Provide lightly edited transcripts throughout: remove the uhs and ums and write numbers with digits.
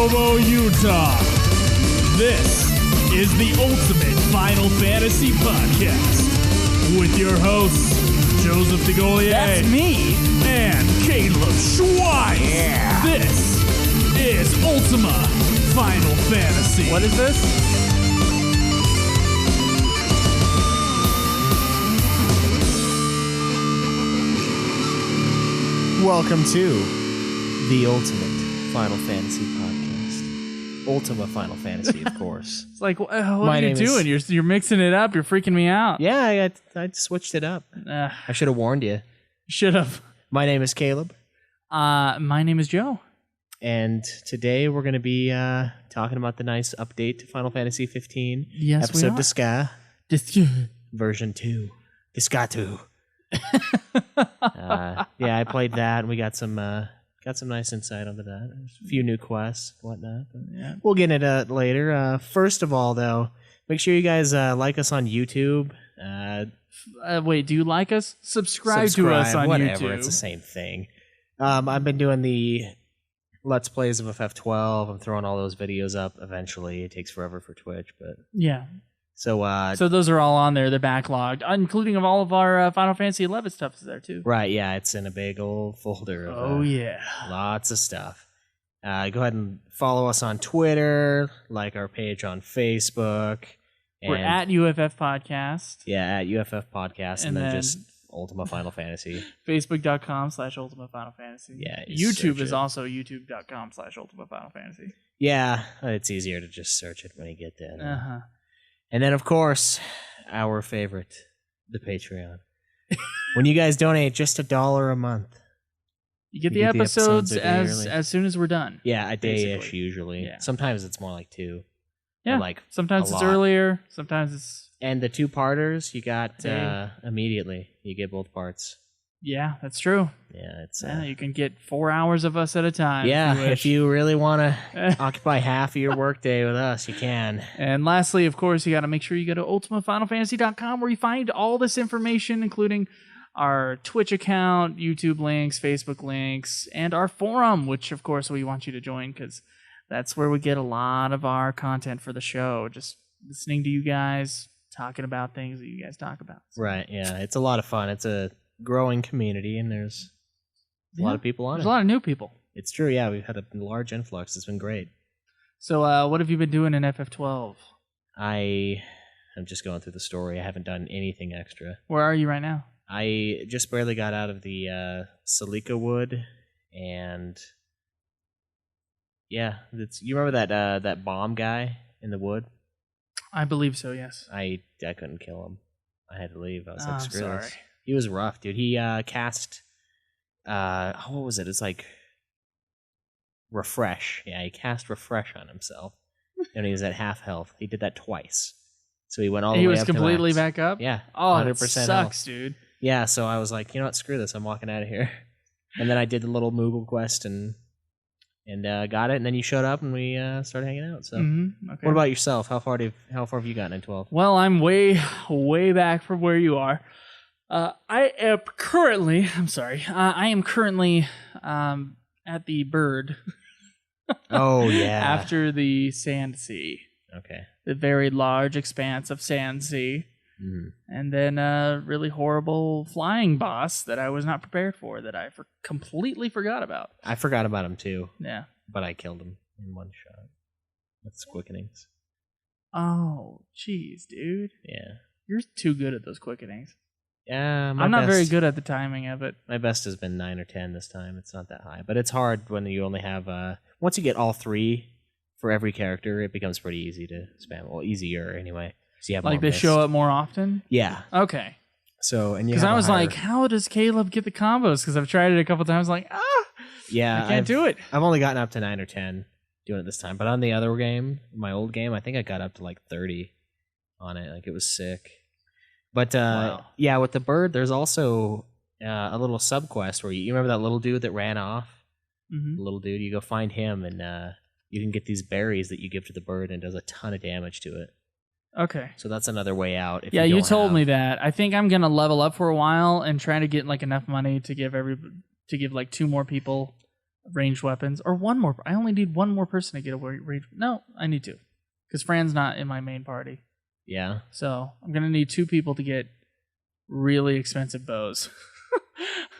Provo, Utah. This is the Ultimate Final Fantasy Podcast with your hosts, Joseph DeGolier. That's me. And Caleb Schweitz. Yeah. This is Ultima Final Fantasy. What is this? Welcome to the Ultimate Final Fantasy Podcast. Ultima Final Fantasy, of course. It's like, what are you doing? You're mixing it up. You're freaking me out. Yeah, I switched it up. I should have warned you. Should have. My name is Caleb. My name is Joe. And today we're going to be talking about the nice update to Final Fantasy XV. Yes, Episode we are. Duscae. Version 2. Duscae 2. Yeah, I played that, and we got some nice insight onto that. There's a few new quests, whatnot. Yeah. We'll get into it later. First of all, though, make sure you guys like us on YouTube. Wait, do you like us? Subscribe to us on whatever, YouTube. It's the same thing. I've been doing the Let's Plays of FF12. I'm throwing all those videos up eventually. It takes forever for Twitch, but Yeah. so those are all on there. They're backlogged, including of all of our Final Fantasy XI stuff is there too. right, yeah, it's in a big old folder of Oh yeah. lots of stuff. Go ahead and follow us on Twitter, like our page on Facebook. We're at UFF Podcast. Yeah, at UFF Podcast, and then then just Ultima Final Fantasy. Facebook.com/Ultima Final Fantasy. Yeah, you YouTube search is it. also YouTube.com/Ultima Final Fantasy. Yeah, it's easier to just search it when you get there. Uh-huh. And then, of course, our favorite, the Patreon. When you guys donate just $1 a month. You get You the get the episodes episodes as soon as we're done. Yeah, a day-ish Basically. usually. Yeah. Sometimes it's more like 2. Yeah. Or like Sometimes a it's lot. earlier. Sometimes it's And the 2-parters, you got Day. immediately. You get both parts. yeah, that's true. Yeah, it's Yeah, you can get 4 hours of us at a time. yeah. wish. If you really want to occupy half of your workday with us, you can. And lastly, of course, you got to make sure you go to ultimafinalfantasy.com where you find all this information, including our Twitch account, YouTube links, Facebook links, and our forum, which, of course, we want you to join because that's where we get a lot of our content for the show. Just listening to you guys, talking about things that you guys talk about. Right. Yeah, it's a lot of fun. It's a growing community, and there's a lot of people on There's it. a lot of new people. It's true. Yeah, we've had a large influx. It's been great. So what have you been doing in FF12? I am just going through the story. I haven't done anything extra. Where are you right now? I just barely got out of the Silica Wood, and yeah, you remember that bomb guy in the wood? I believe so, yes. I couldn't kill him. I had to leave. I was like, I'm screw sorry. this. He was rough, dude. He cast what was it? It's like refresh. Yeah, he cast refresh on himself, and he was at half health. He did that twice, so he went all the He way was up to completely max. back up? Yeah, Oh, 100% that sucks, dude. Yeah, so I was like, you know what? Screw this. I'm walking out of here. And then I did the little Moogle quest and got it. And then you showed up and we started hanging out. So, Okay. What about yourself? How far have you gotten in 12? Well, I'm way back from where you are. I am currently at the bird Oh yeah. after the Sand Sea, Okay. the very large expanse of Sand Sea, and then a really horrible flying boss that I was not prepared for, that I completely forgot about. I forgot about him too, Yeah. but I killed him in one shot. That's quickenings. Oh, jeez, dude. Yeah. You're too good at those quickenings. Yeah. I'm not very good at the timing of it. My best has been 9 or 10 this time. It's not that high, but it's hard when you only have once you get all 3 for every character, it becomes pretty easy to spam. Well, easier anyway. So you have Like more they missed. show up more often? Yeah. Okay. So and Because I was like, how does Caleb get the combos? Because I've tried it a couple times. Like, yeah, I can't do it. I've only gotten up to 9 or 10 doing it this time, but on the other game, my old game, I think I got up to like 30 on it. Like it was sick. But Wow. yeah, with the bird, there's also a little sub quest where you remember that little dude that ran off. Mm-hmm. The little dude, you go find him, and you can get these berries that you give to the bird, and it does a ton of damage to it. Okay. So that's another way out. If Yeah, you you don't told have- me that. I think I'm gonna level up for a while and try to get like enough money to give like 2 more people ranged weapons, or one more. I only need one more person to get a range. No, I need two, because Fran's not in my main party. Yeah. So I'm gonna need 2 people to get really expensive bows.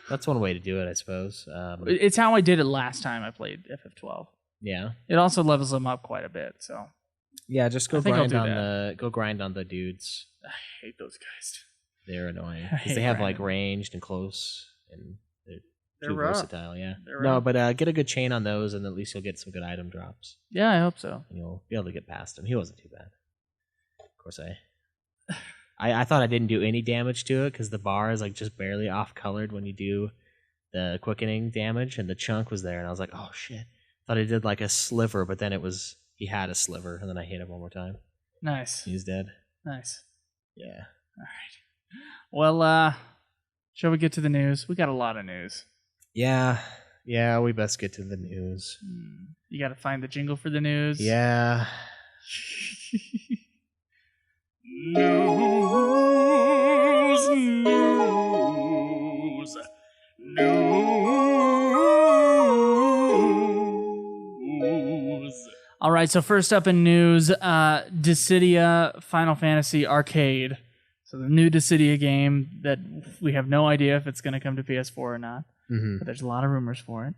That's one way to do it, I suppose. It's how I did it last time I played FF12. Yeah. It also levels them up quite a bit. So yeah, just go I think I'll grind on the dudes. I hate those guys. They're annoying I because hate they have grinding. like ranged and close, and they're too rough. versatile. Yeah. They're No, rough. but get a good chain on those, and at least you'll get some good item drops. Yeah, I hope so. And you'll be able to get past him. He wasn't too bad. Of course, I thought I didn't do any damage to it because the bar is like just barely off colored when you do the quickening damage, and the chunk was there, and I was like, oh shit. Thought I did like a sliver, but then he had a sliver, and then I hit him one more time. Nice. He's dead. Nice. Yeah. All right. Well, shall we get to the news? We got a lot of news. Yeah. Yeah, we best get to the news. You got to find the jingle for the news. Yeah. News. All right, so first up in news, Dissidia Final Fantasy Arcade. So the new Dissidia game that we have no idea if it's going to come to PS4 or not, but there's a lot of rumors for it.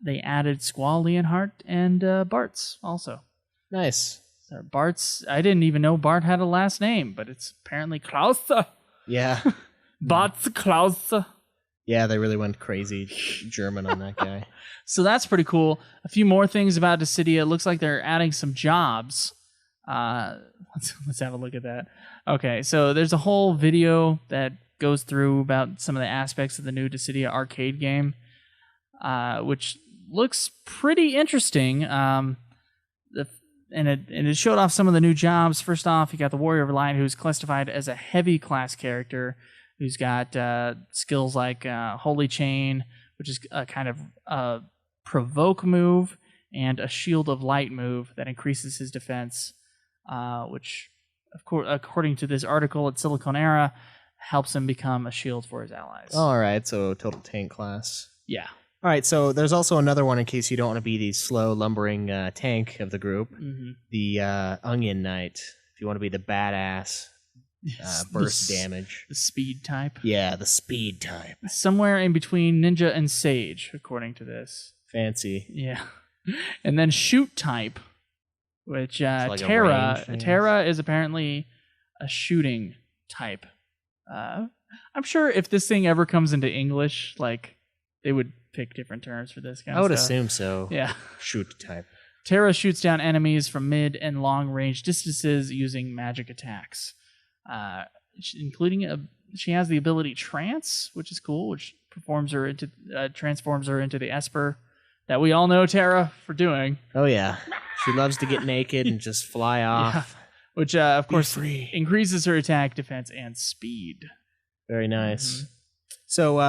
They added Squall, Leonhardt, and Bartz also. Nice. So Bartz, I didn't even know Bart had a last name, but it's apparently Klaus. Yeah. Bartz Klaus. Yeah, they really went crazy German on that guy. So that's pretty cool. A few more things about Dissidia. It looks like they're adding some jobs. Let's have a look at that. Okay, so there's a whole video that goes through about some of the aspects of the new Dissidia arcade game, which looks pretty interesting. And it showed off some of the new jobs. First off, you got the Warrior of Light, who's classified as a heavy class character, who's got skills like Holy Chain, which is a kind of provoke move, and a Shield of Light move that increases his defense, which, of course, according to this article at Silicon Era, helps him become a shield for his allies. All right, so total tank class. Yeah. All right, so there's also another one in case you don't want to be the slow, lumbering tank of the group. Mm-hmm. The Onion Knight. If you want to be the badass burst damage. The speed type. Yeah, the speed type. Somewhere in between Ninja and Sage, according to this. Fancy. Yeah. And then shoot type, which like Terra is apparently a shooting type. I'm sure if this thing ever comes into English, like, they would pick different terms for this kind I would of stuff. assume so. Yeah. Shoot type. Terra shoots down enemies from mid and long range distances using magic attacks, including she has the ability Trance, which is cool, which transforms her into the Esper that we all know Terra for doing. Oh yeah, she loves to get naked and just fly off. Yeah. Which of course free. increases her attack, defense, and speed. Very nice. Mm-hmm. So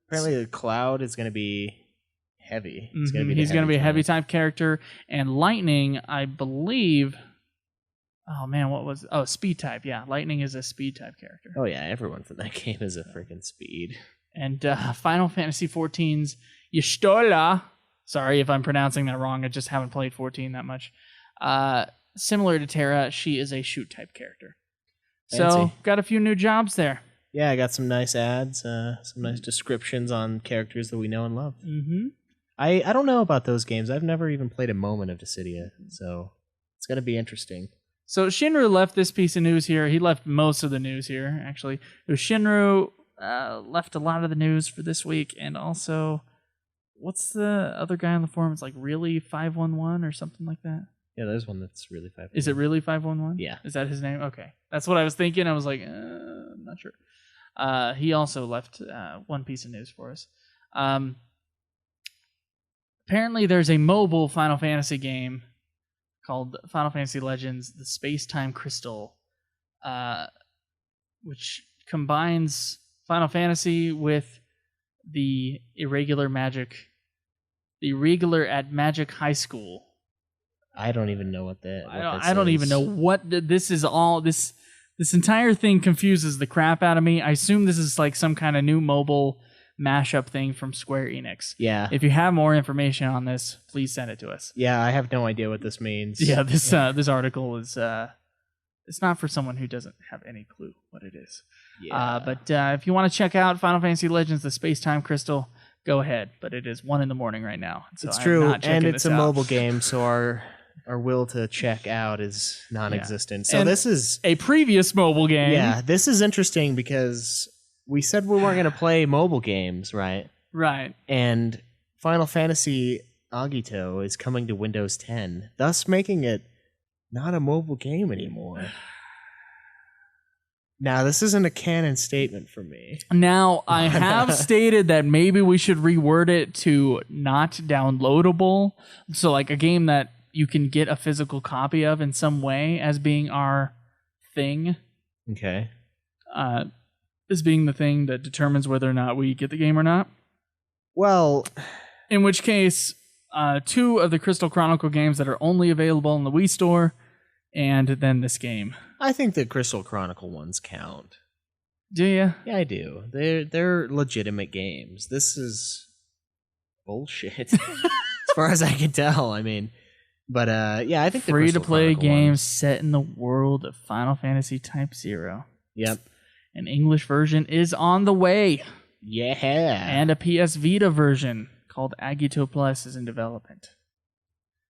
apparently the Cloud is going to be heavy. He's going to be a heavy type character, and Lightning, I believe. Oh man, speed type? Yeah, Lightning is a speed type character. Oh yeah, everyone from that game is a freaking speed. And Final Fantasy XIV's Y'shtola. Sorry if I'm pronouncing that wrong. I just haven't played 14 that much. Similar to Terra, she is a shoot type character. Fancy. So got a few new jobs there. Yeah, I got some nice ads, some nice descriptions on characters that we know and love. Mm-hmm. I don't know about those games. I've never even played a moment of Dissidia, so it's going to be interesting. So Shinru left this piece of news here. He left most of the news here, actually. It was Shinru left a lot of the news for this week, and also, what's the other guy on the forum? It's like Really 511 or something like that. Yeah, there's one that's Really 511. Is it Really 511? Yeah. Is that his name? Okay. That's what I was thinking. I was like, I'm not sure. He also left one piece of news for us. Apparently there's a mobile Final Fantasy game called Final Fantasy Legends: The Space-Time Crystal, which combines Final Fantasy with the irregular at Magic High School. I don't even know what that. I don't even know what this is. All this entire thing confuses the crap out of me. I assume this is like some kind of new mobile mashup thing from Square Enix. Yeah. If you have more information on this, please send it to us. Yeah, I have no idea what this means. Yeah, this article is it's not for someone who doesn't have any clue what it is. Yeah. But if you want to check out Final Fantasy Legends: The Space-Time Crystal, go ahead. But it is 1 a.m. right now. So it's I'm true, not checking and it's this a out. mobile game, so our will to check out is non-existent. So And this is a previous mobile game. Yeah, this is interesting because we said we weren't going to play mobile games, right? Right. And Final Fantasy Agito is coming to Windows 10, thus making it not a mobile game anymore. Now, this isn't a canon statement for me. Now, I have stated that maybe we should reword it to not downloadable. So, like a game that you can get a physical copy of in some way as being our thing. Okay. As being the thing that determines whether or not we get the game or not. Well, in which case, 2 of the Crystal Chronicle games that are only available in the Wii Store, and then this game. I think the Crystal Chronicle ones count. Do you? Yeah, I do. They're legitimate games. This is bullshit, as far as I can tell. I mean, but yeah, I think the free to play Chronicle games ones. set in the world of Final Fantasy Type 0. Yep. An English version is on the way. Yeah. And a PS Vita version called Agito Plus is in development.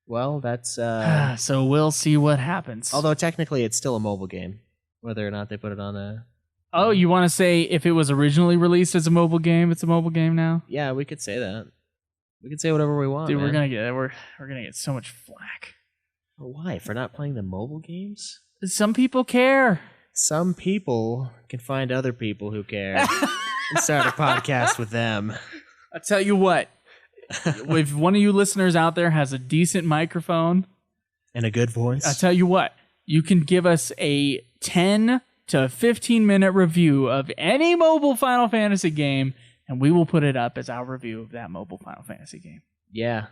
Well, that's so we'll see what happens. although technically it's still a mobile game, whether or not they put it on a. Oh, you want to say if it was originally released as a mobile game, it's a mobile game now? Yeah, we could say that. We could say whatever we want. Dude, man. we're gonna get so much flack. Why? For not playing the mobile games? Some people care. Some people can find other people who care and start a podcast with them. I'll tell you what. If one of you listeners out there has a decent microphone and a good voice, I'll tell you what. You can give us a 10 to 15 minute review of any mobile Final Fantasy game, and we will put it up as our review of that mobile Final Fantasy game. Yeah,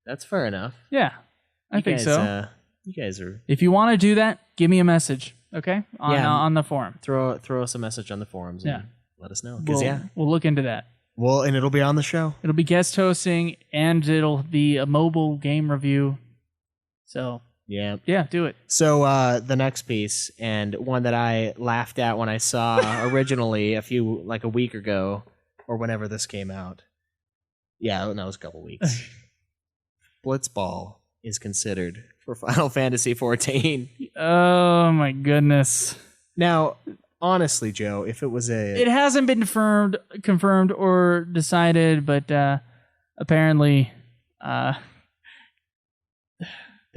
that's fair enough. Yeah, I think so. You guys are. If you want to do that, give me a message, okay? On the forum. Throw us a message on the forums. And let us know. We'll look into that. Well, and it'll be on the show. It'll be guest hosting, and it'll be a mobile game review. So yeah, do it. So the next piece, and one that I laughed at when I saw originally a week ago, or whenever this came out. Yeah, no, it was a couple weeks. Blitzball is considered for Final Fantasy XIV. Oh my goodness. Now, honestly, Joe, if it was it hasn't been confirmed or decided, but apparently they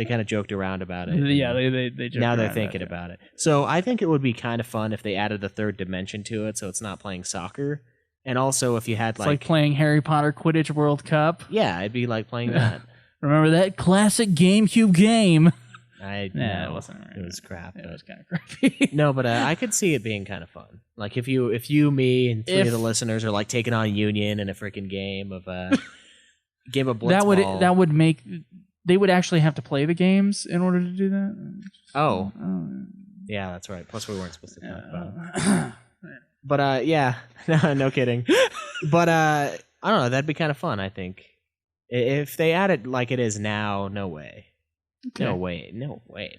kind of joked around about it. Yeah, they joked now they're around thinking about it. So I think it would be kind of fun if they added a third dimension to it, so it's not playing soccer. And also if you had like playing Harry Potter Quidditch World Cup. Yeah, it'd be like playing that. Remember that classic GameCube game? It wasn't. Right. It was crap. It was kind of crappy. No, but I could see it being kind of fun. Like if you, me, and 3 of the listeners are like taking on Union in a freaking game of Blitzball. that would make they would actually have to play the games in order to do that. Oh. Yeah, that's right. Plus we weren't supposed to talk about it. But yeah, no kidding. But I don't know. That'd be kind of fun. I think if they add it like it is now, no way. Okay. No way,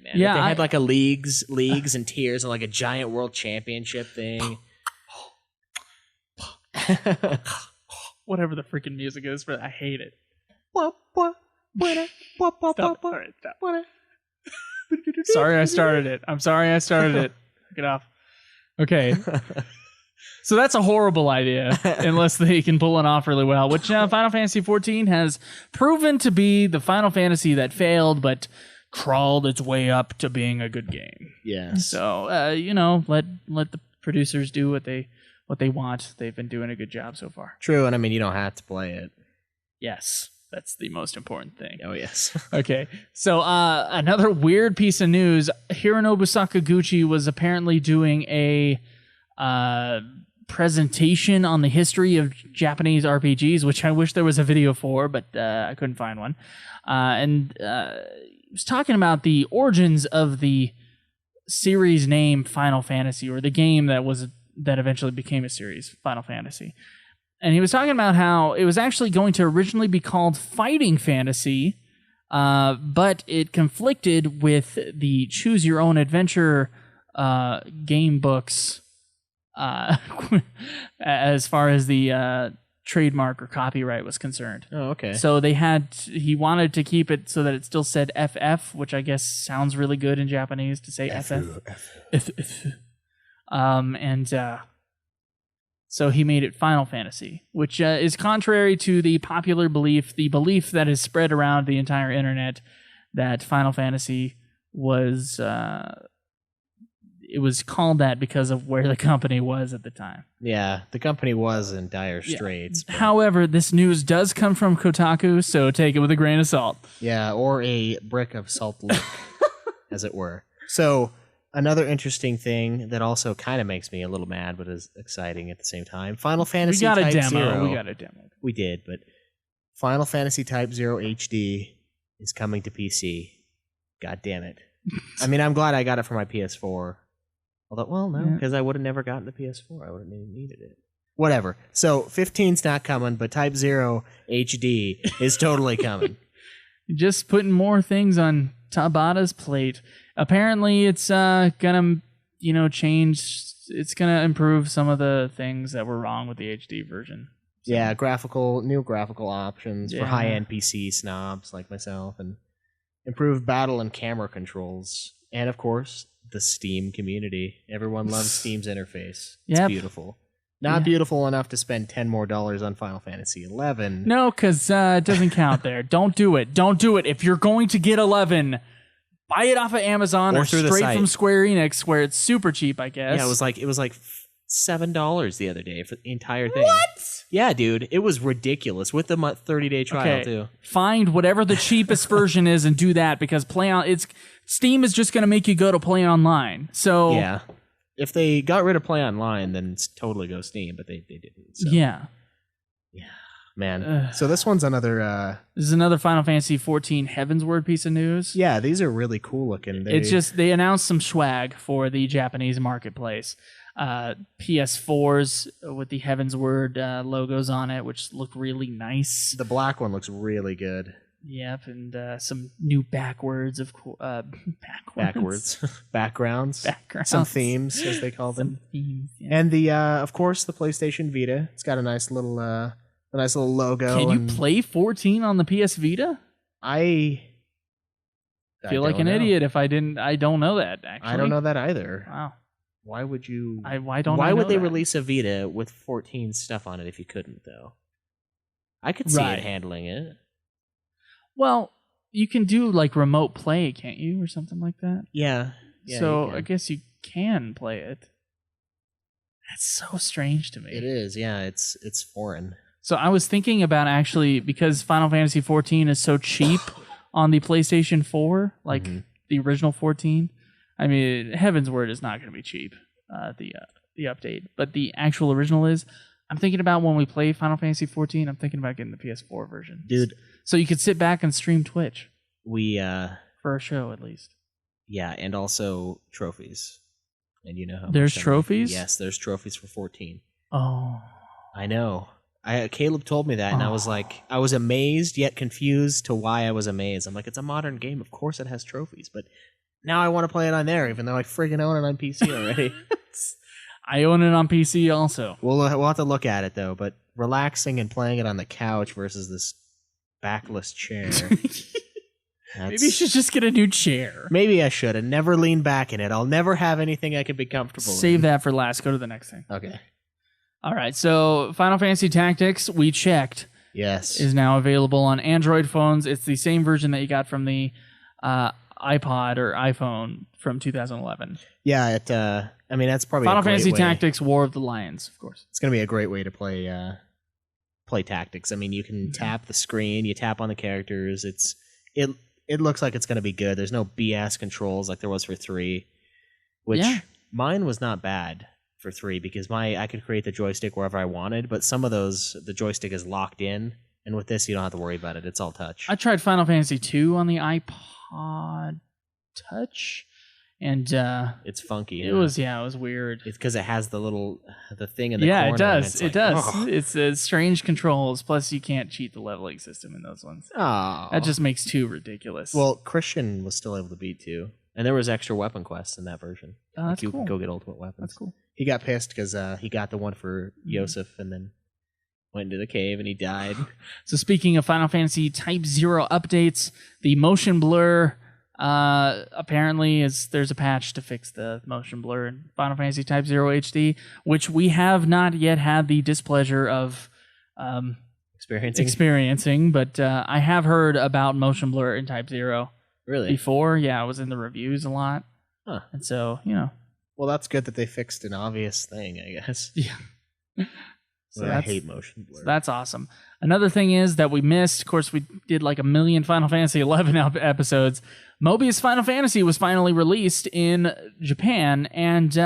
man. Yeah, if they had like a leagues and tiers and like a giant world championship thing. Whatever the freaking music is for that, I hate it. Stop. All right, stop. Sorry I started it. I'm sorry I started it. Get off. Okay. So that's a horrible idea, unless they can pull it off really well, which Final Fantasy XIV has proven to be the Final Fantasy that failed, but crawled its way up to being a good game. Yeah. So, let the producers do what they want. They've been doing a good job so far. True, and I mean, you don't have to play it. Yes, that's the most important thing. Oh, yes. Okay, so another weird piece of news. Hironobu Sakaguchi was apparently doing a presentation on the history of Japanese RPGs, which I wish there was a video for, but I couldn't find one. And he was talking about the origins of the series name Final Fantasy, or the game that eventually became a series, Final Fantasy. And he was talking about how it was actually going to originally be called Fighting Fantasy, but it conflicted with the Choose Your Own Adventure game books as far as the trademark or copyright was concerned. Oh, okay. So he wanted to keep it so that it still said FF, which I guess sounds really good in Japanese to say FF. So he made it Final Fantasy, which is contrary to the popular belief, the belief that is spread around the entire internet that Final Fantasy was it was called that because of where the company was at the time. Yeah, the company was in dire straits. Yeah. However, this news does come from Kotaku, so take it with a grain of salt. Yeah, or a brick of salt lick, as it were. So, another interesting thing that also kind of makes me a little mad, but is exciting at the same time. Final Fantasy Type 0. We got a demo. We did, but Final Fantasy Type 0 HD is coming to PC. God damn it. I mean, I'm glad I got it for my PS4. Although, well, no, because I would have never gotten the PS4. I would have needed it. Whatever. So, 15's not coming, but Type 0 HD is totally coming. Just putting more things on Tabata's plate. Apparently, it's gonna, change. It's gonna improve some of the things that were wrong with the HD version. So. Yeah, new graphical options for high-end PC snobs like myself, and improved battle and camera controls, and of course, the Steam community. Everyone loves Steam's interface. It's beautiful. Not beautiful enough to spend $10 more on Final Fantasy XI. No, because it doesn't count there. Don't do it. Don't do it. If you're going to get 11, buy it off of Amazon or straight from Square Enix, where it's super cheap, I guess. Yeah, it was like $7 the other day for the entire thing. What? Yeah, dude, it was ridiculous with the 30-day trial too. Find whatever the cheapest version is and do that, because Steam is just going to make you go to Play Online. So yeah, if they got rid of Play Online, then it's totally go Steam, but they didn't. So. Yeah, man. So this one's another. This is another Final Fantasy XIV Heavensward piece of news. Yeah, these are really cool looking. It's just they announced some swag for the Japanese marketplace. PS4s with the Heavensward logos on it, which look really nice. The black one looks really good. Yep, and some new backgrounds, some themes as they call them. Themes, yeah. And the of course the PlayStation Vita. It's got a nice little logo. Can you play 14 on the PS Vita? I feel like an idiot if I didn't. I don't know that actually. I don't know that either. Wow. Why would you? Why would they release a Vita with 14 stuff on it if you couldn't though? I could see it handling it. Well, you can do like remote play, can't you, or something like that? Yeah. So I guess you can play it. That's so strange to me. It is. Yeah, it's foreign. So I was thinking about actually, because Final Fantasy XIV is so cheap on the PlayStation 4, like the original 14. I mean, Heavensward is not going to be cheap, the update, but the actual original is. I'm thinking about when we play Final Fantasy XIV, I'm thinking about getting the PS4 version. Dude. So you could sit back and stream Twitch. For a show, at least. Yeah, and also trophies. And you know how there's trophies? Yes, there's trophies for 14. Oh. I know. Caleb told me that, and I was amazed yet confused to why I was amazed. I'm like, it's a modern game. Of course it has trophies, but now I want to play it on there, even though I friggin' own it on PC already. I own it on PC also. We'll have to look at it, though, but relaxing and playing it on the couch versus this backless chair. Maybe you should just get a new chair. Maybe I should and never lean back in it. I'll never have anything I could be comfortable with. Save that for last. Go to the next thing. Okay. All right, so Final Fantasy Tactics, we checked. Yes. Is now available on Android phones. It's the same version that you got from the iPod or iPhone from 2011. Yeah, that's probably Final Fantasy Tactics War of the Lions, of course. It's going to be a great way to play Tactics. I mean, you can tap the screen, you tap on the characters. It looks like it's going to be good. There's no BS controls like there was for 3, which mine was not bad for 3 because I could create the joystick wherever I wanted, but some of those, the joystick is locked in, and with this, you don't have to worry about it. It's all touch. I tried Final Fantasy 2 on the iPod Touch, And it's funky. It was weird. It's because it has the thing in the corner. Yeah, it does. It does. Oh. It's strange controls. Plus, you can't cheat the leveling system in those ones. Oh. That just makes 2 ridiculous. Well, Christian was still able to beat 2. And there was extra weapon quests in that version. Oh, that's you cool. could go get ultimate weapons. That's cool. He got pissed because he got the one for Yosef and then went into the cave and he died. So speaking of Final Fantasy Type 0 updates, the motion blur apparently there's a patch to fix the motion blur in Final Fantasy Type 0 HD, which we have not yet had the displeasure of experiencing, but I have heard about motion blur in Type 0 really before. Yeah, I was in the reviews a lot. Huh. And so, Well, that's good that they fixed an obvious thing, I guess. Yeah. So I hate motion blur. So that's awesome. Another thing is that we missed, of course, we did like 1 million Final Fantasy XI episodes. Mobius Final Fantasy was finally released in Japan, and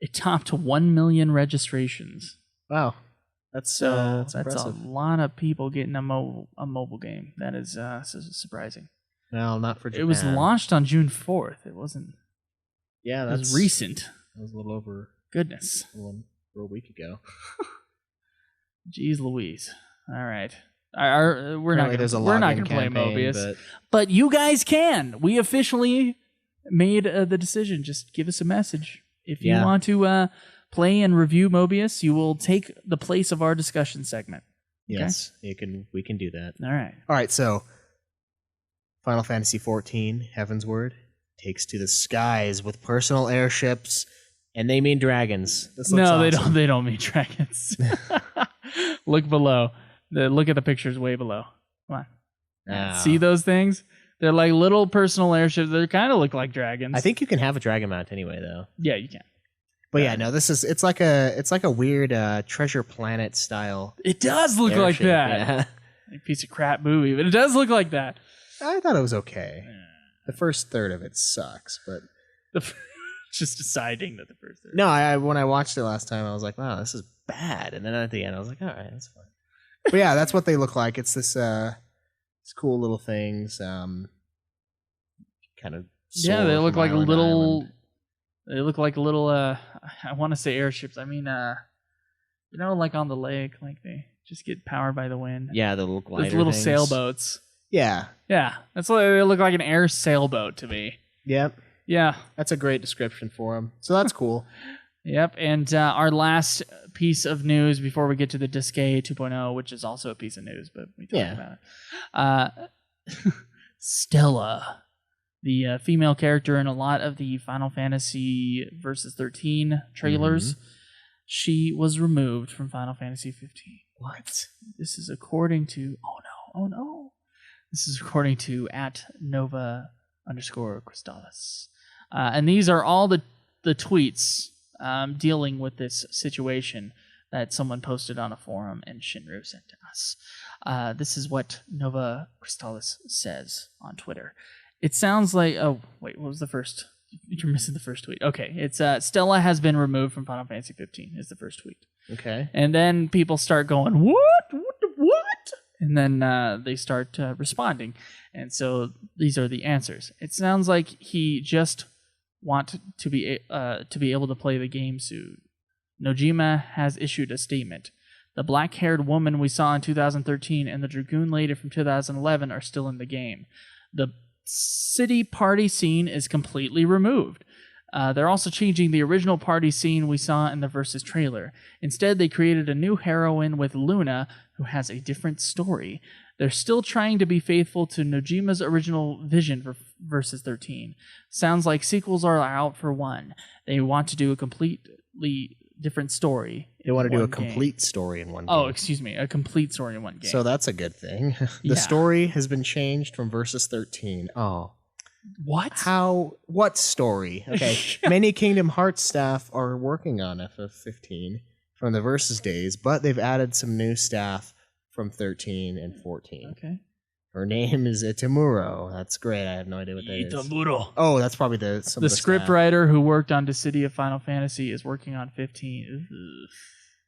it topped 1 million registrations. Wow. That's impressive. A lot of people getting a mobile game. That is surprising. Well, not for Japan. It was launched on June 4th. It wasn't. Yeah, it was recent. That was a little over. Goodness. For a week ago. Jeez Louise. All right. We're not going to play Mobius. But you guys can. We officially made the decision. Just give us a message. If you want to play and review Mobius, you will take the place of our discussion segment. Yes, we can do that. All right. All right, so Final Fantasy XIV, Heavensward, takes to the skies with personal airships, and they mean dragons. Awesome. They don't mean dragons. Look below. Look at the pictures way below. Come on. See those things? They're like little personal airships. They kind of look like dragons. I think you can have a dragon mount anyway, though. Yeah, you can. But it's like a weird Treasure Planet style. It does look like that. Yeah. A piece of crap movie, but it does look like that. I thought it was okay. The first third of it sucks, but just deciding that the first third. No, when I watched it last time, I was like, wow, this is bad. And then at the end, I was like, all right, that's fine. But yeah, that's what they look like. It's this cool little things, kind of. Yeah, they look like little. They look like little. I want to say airships. I mean, like on the lake, like they just get powered by the wind. Yeah, the little glider. Those little things. Sailboats. Yeah. Yeah, that's what they look like, an air sailboat to me. Yep. Yeah, that's a great description for them. So that's cool. Yep, and our last piece of news before we get to the Duscae 2.0, which is also a piece of news, but we talked about it. Stella, the female character in a lot of the Final Fantasy Versus 13 trailers, she was removed from Final Fantasy 15. What? This is according to... Oh no. This is according to @Nova_Crystallis. And these are all the tweets dealing with this situation that someone posted on a forum and Shinru sent to us. This is what Nova Crystallis says on Twitter. It sounds like... Oh, wait, what was the first? You're missing the first tweet. Okay, it's Stella has been removed from Final Fantasy 15 is the first tweet. Okay. And then people start going, what? And then they start responding. And so these are the answers. It sounds like he just want to be able to play the game soon. Nojima has issued a statement. The black-haired woman we saw in 2013 and the Dragoon lady from 2011 are still in the game. The city party scene is completely removed. They're also changing the original party scene we saw in the Versus trailer. Instead, they created a new heroine with Luna, who has a different story. They're still trying to be faithful to Nojima's original vision for Versus 13. Sounds like sequels are out for one. They want to do a completely different story. They want to do a complete story in one game. Oh, excuse me, a complete story in one game. So that's a good thing. The story has been changed from Versus 13. Oh. What? What story? Okay. Many Kingdom Hearts staff are working on FF15 from the Versus days, but they've added some new staff from 13 and 14. Okay. Her name is Itamuro. That's great. I have no idea what that is. Itamuro. Oh, that's probably the script writer who worked on Dissidia of Final Fantasy is working on 15. Ugh.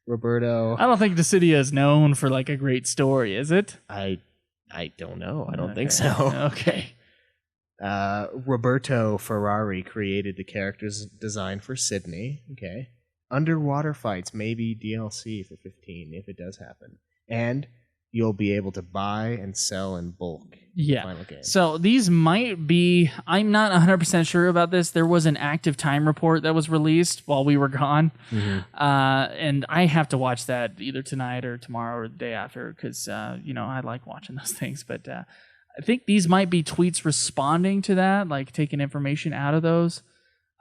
Roberto. I don't think Dissidia is known for like a great story, is it? I don't know. I don't think so. Okay. Roberto Ferrari created the character's design for Sydney. Okay. Underwater fights may be DLC for 15 if it does happen. And you'll be able to buy and sell in bulk. Yeah. Final game. So these might be, I'm not 100% sure about this. There was an active time report that was released while we were gone. And I have to watch that either tonight or tomorrow or the day after because, I like watching those things. But I think these might be tweets responding to that, like taking information out of those.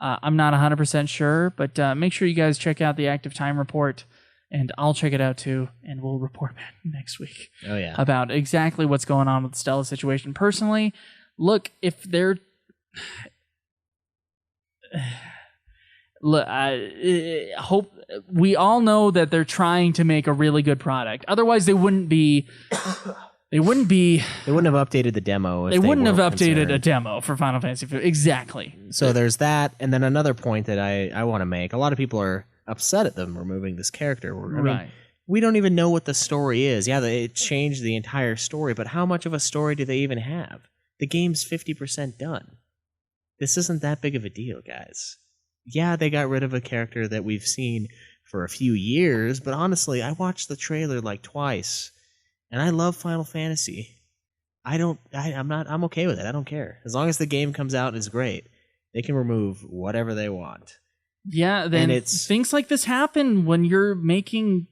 I'm not 100% sure, but make sure you guys check out the active time report. And I'll check it out too, and we'll report back next week. Oh, yeah. About exactly what's going on with the Stella situation. Personally, look, if they're... Look, I hope... We all know that they're trying to make a really good product. Otherwise, they wouldn't be... They wouldn't have updated the demo. They wouldn't have updated a demo for Final Fantasy XV. Exactly. So there's that, and then another point that I want to make. A lot of people are upset at them removing this character. I mean, we don't even know what the story is. Yeah, it changed the entire story, but how much of a story do they even have? The game's 50% done. This isn't that big of a deal, guys. Yeah, they got rid of a character that we've seen for a few years, but honestly, I watched the trailer like twice, and I love Final Fantasy. I'm okay with it. I don't care. As long as the game comes out and is great, they can remove whatever they want. Yeah, then things like this happen when you're making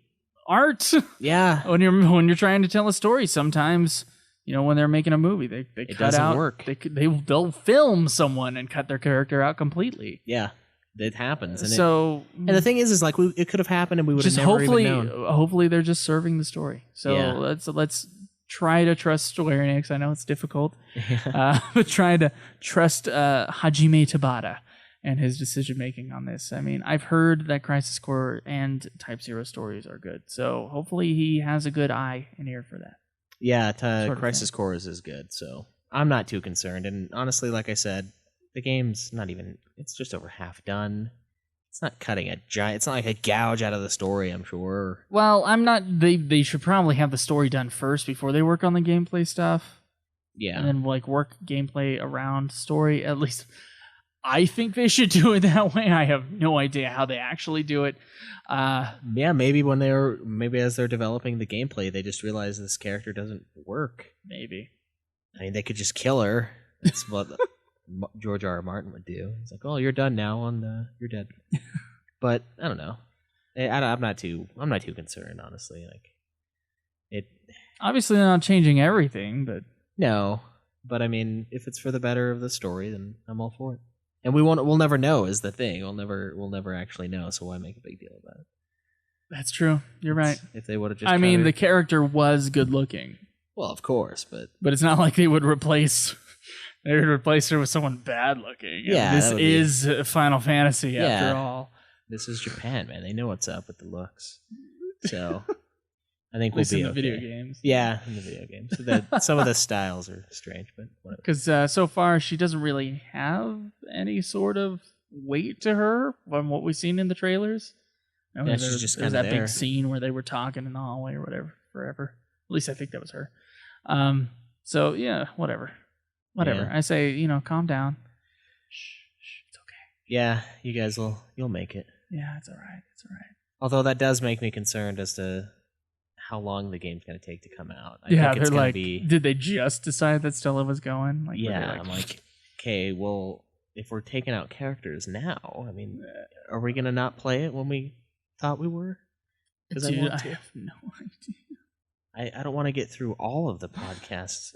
art. Yeah, when you're trying to tell a story. Sometimes, when they're making a movie, they it cut doesn't out. Work. They'll film someone and cut their character out completely. Yeah, it happens. And and the thing is like it could have happened, and we would have never even known. Hopefully, they're just serving the story. So let's try to trust Square Enix. I know it's difficult, but try to trust Hajime Tabata and his decision-making on this. I mean, I've heard that Crisis Core and Type 0 stories are good, so hopefully he has a good eye and ear for that. Yeah, Crisis Core is good, so I'm not too concerned. And honestly, like I said, the game's it's just over half done. It's not cutting it's not like a gouge out of the story, I'm sure. Well, they should probably have the story done first before they work on the gameplay stuff. Yeah. And then work gameplay around story, at least... I think they should do it that way. I have no idea how they actually do it. Maybe as they're developing the gameplay, they just realize this character doesn't work. Maybe. I mean, they could just kill her. That's what George R. R. Martin would do. He's like, "Oh, you're done now. You're dead." But I don't know. I'm not too concerned, honestly. Obviously, they're not changing everything, but no. But I mean, if it's for the better of the story, then I'm all for it. And we'll never know is the thing. We'll never actually know. So why make a big deal about it? That's true. You're right. If they would have just, the character was good looking. Well, of course, but it's not like they would replace her with someone bad looking. Yeah, this is Final Fantasy after all. This is Japan, man. They know what's up with the looks. So I think we'll be in the video games. Yeah, in the video games. Some of the styles are strange, but whatever. Because so far she doesn't really have any sort of weight to her from what we've seen in the trailers. She's just kind of that there. Big scene where they were talking in the hallway or whatever forever. At least I think that was her. So yeah, whatever. Yeah. I say, calm down. Shh, it's okay. Yeah, you guys you'll make it. Yeah, it's all right. Although that does make me concerned as to how long the game's going to take to come out. I think they're like, did they just decide that Stella was going? I'm like, okay, well, if we're taking out characters now, I mean, are we going to not play it when we thought we were? Because I have no idea. I don't want to get through all of the podcast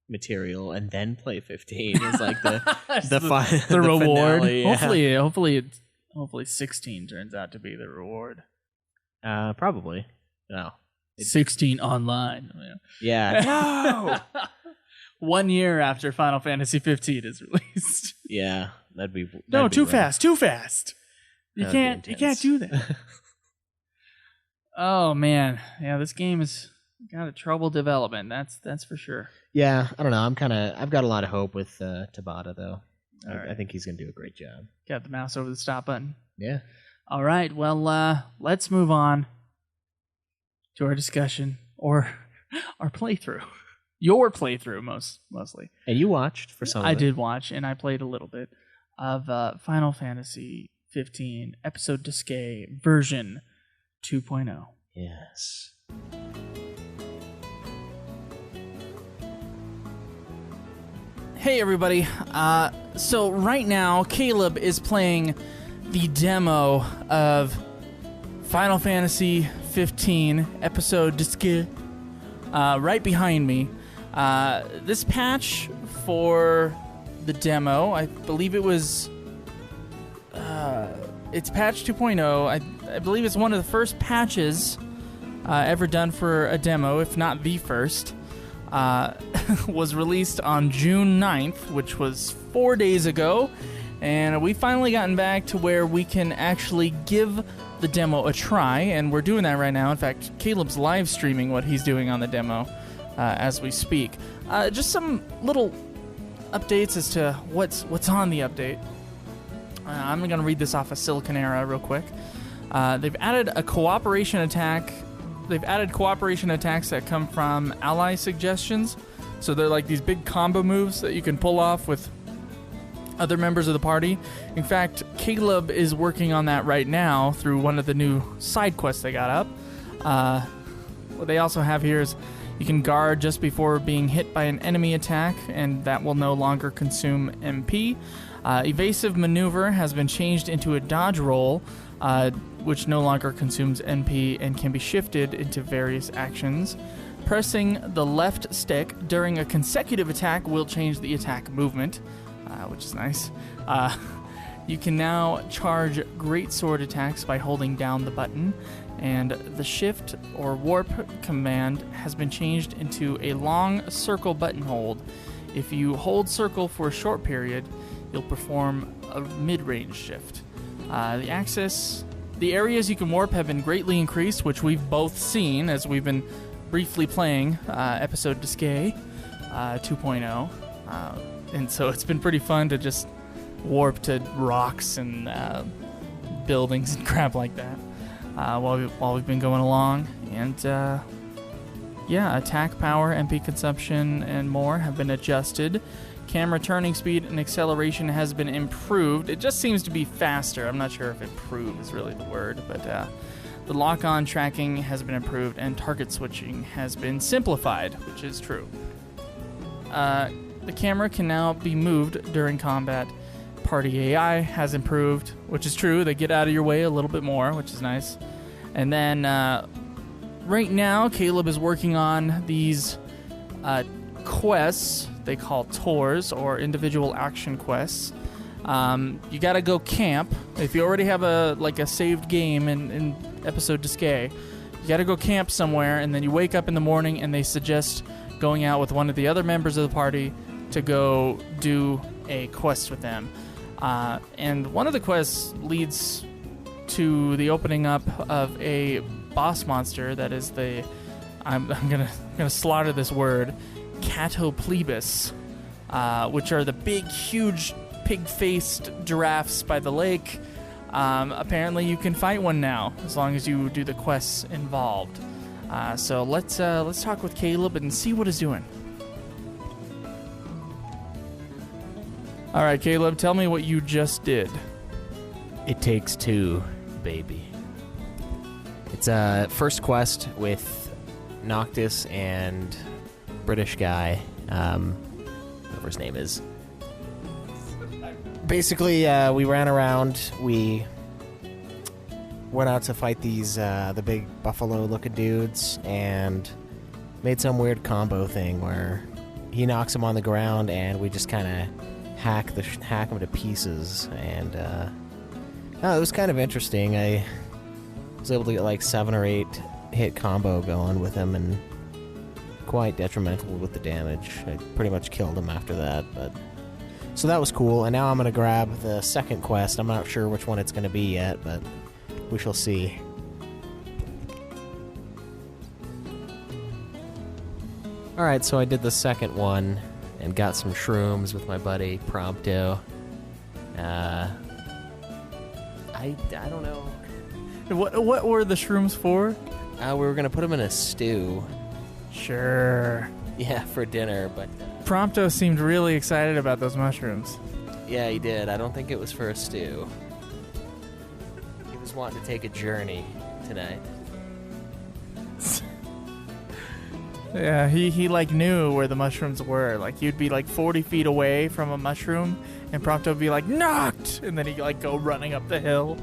material and then play 15. It's like the reward. Finale, yeah. Hopefully 16 turns out to be the reward. Probably. No. 16 online. Yeah. No. 1 year after Final Fantasy 15 is released. Yeah, that'd be too fast. You can't do that. Oh man, yeah, this game has got a troubled development. That's for sure. Yeah, I don't know. I've got a lot of hope with Tabata though. I think he's gonna do a great job. Got the mouse over the stop button. Yeah. All right. Well, let's move on to our discussion or our playthrough. your playthrough mostly. And you watched for some of I it. did watch, and I played a little bit of Final Fantasy XV Episode Duscae version 2.0. Yes. Hey everybody, so right now Caleb is playing the demo of Final Fantasy XV Episode Duscae right behind me. This patch for the demo, I believe it was, it's patch 2.0. I believe it's one of the first patches ever done for a demo, if not the first. Was released on June 9th, which was 4 days ago, and we've finally gotten back to where we can actually give the demo a try, and we're doing that right now. In fact, Caleb's live streaming what he's doing on the demo as we speak. Just some little updates as to what's on the update. I'm going to read this off of Silicon Era real quick. They've added a cooperation attack. They've added cooperation attacks that come from ally suggestions. So they're like these big combo moves that you can pull off with other members of the party. In fact, Caleb is working on that right now through one of the new side quests they got up. What they also have here is you can guard just before being hit by an enemy attack, and that will no longer consume MP. Evasive maneuver has been changed into a dodge roll, which no longer consumes NP and can be shifted into various actions. Pressing the left stick during a consecutive attack will change the attack movement, which is nice. You can now charge greatsword attacks by holding down the button, and the shift or warp command has been changed into a long circle button hold. If you hold circle for a short period, you'll perform a mid-range shift. The areas you can warp have been greatly increased, which we've both seen as we've been briefly playing Episode Duscae 2.0. And so it's been pretty fun to just warp to rocks and buildings and crap like that while we've been going along. And attack power, MP consumption, and more have been adjusted. Camera turning speed and acceleration has been improved. It just seems to be faster. I'm not sure if improve is really the word, but the lock-on tracking has been improved, and target switching has been simplified, which is true. The camera can now be moved during combat. Party AI has improved, which is true. They get out of your way a little bit more, which is nice. And then right now, Caleb is working on these quests they call tours, or individual action quests. You gotta go camp. If you already have a saved game in Episode Duscae, you gotta go camp somewhere, and then you wake up in the morning and they suggest going out with one of the other members of the party to go do a quest with them. And one of the quests leads to the opening up of a boss monster that is I'm gonna slaughter this word, Catoplebus, which are the big, huge, pig-faced giraffes by the lake. Apparently, you can fight one now as long as you do the quests involved. So let's talk with Caleb and see what he's doing. All right, Caleb, tell me what you just did. It takes two, baby. It's a first quest with Noctis and British guy, whatever his name is. Basically, we ran around. We went out to fight these the big buffalo-looking dudes, and made some weird combo thing where he knocks him on the ground, and we just kind of hack him to pieces. And it was kind of interesting. I was able to get like 7 or 8 hit combo going with him, and quite detrimental with the damage. I pretty much killed him after that, but so that was cool. And now I'm going to grab the second quest. I'm not sure which one it's going to be yet, but we shall see. Alright, so I did the second one and got some shrooms with my buddy Prompto. I don't know. What were the shrooms for? We were going to put them in a stew. Sure. Yeah, for dinner, but... Prompto seemed really excited about those mushrooms. Yeah, he did. I don't think it was for a stew. He was wanting to take a journey tonight. Yeah, he like knew where the mushrooms were. Like you'd be like 40 feet away from a mushroom, and Prompto would be like, knocked! And then he'd like go running up the hill.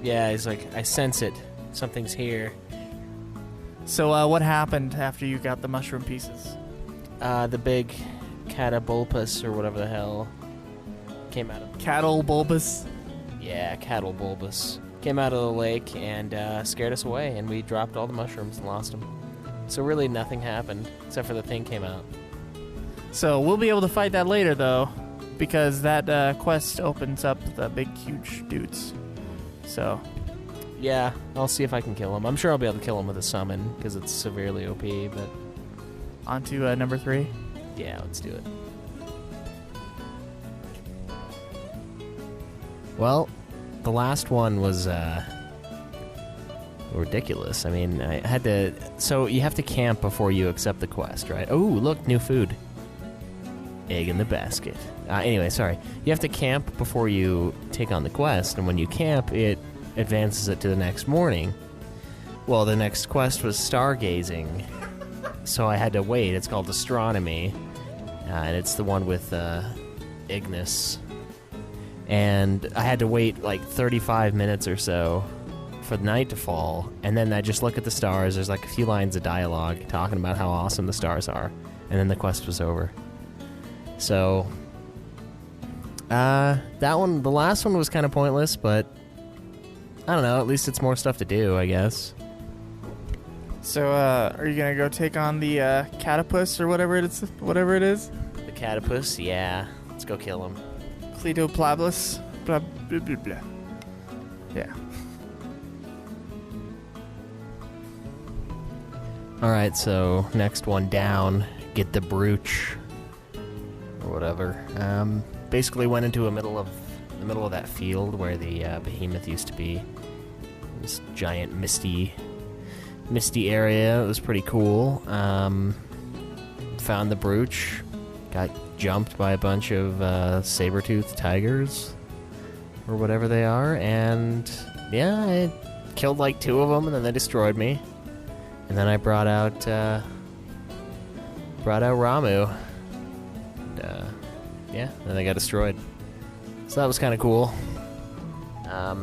Yeah, he's like, I sense it. Something's here. So what happened after you got the mushroom pieces? The big catapulpus or whatever the hell came out of... Cattle bulbous? Yeah, cattle bulbous. Came out of the lake and scared us away, and we dropped all the mushrooms and lost them. So really nothing happened, except for the thing came out. So we'll be able to fight that later, though, because that quest opens up the big, huge dudes. So... Yeah, I'll see if I can kill him. I'm sure I'll be able to kill him with a summon, because it's severely OP, but... On to number 3? Yeah, let's do it. Well, the last one was ridiculous. I mean, I had to... So you have to camp before you accept the quest, right? Oh, look, new food. Egg in the basket. Anyway, sorry. You have to camp before you take on the quest, and when you camp, it advances it to the next morning. Well, the next quest was stargazing, so I had to wait. It's called astronomy, and it's the one with Ignis. And I had to wait like 35 minutes or so for the night to fall, and then I just look at the stars. There's like a few lines of dialogue talking about how awesome the stars are, and then the quest was over. So that one, the last one was kind of pointless, but I don't know, at least it's more stuff to do, I guess. So are you gonna go take on the catapus or whatever it is? The catapus, yeah. Let's go kill him. Cletoplablus, blah blah blah blah. Yeah. Alright, so next one down, get the brooch. Or whatever. Basically went into the middle of that field where the behemoth used to be. This giant misty area. It was pretty cool. Found the brooch. Got jumped by a bunch of saber-toothed tigers or whatever they are, and yeah, I killed like 2 of them, and then they destroyed me. And then I brought out Ramu. Yeah, then they got destroyed. So that was kind of cool. I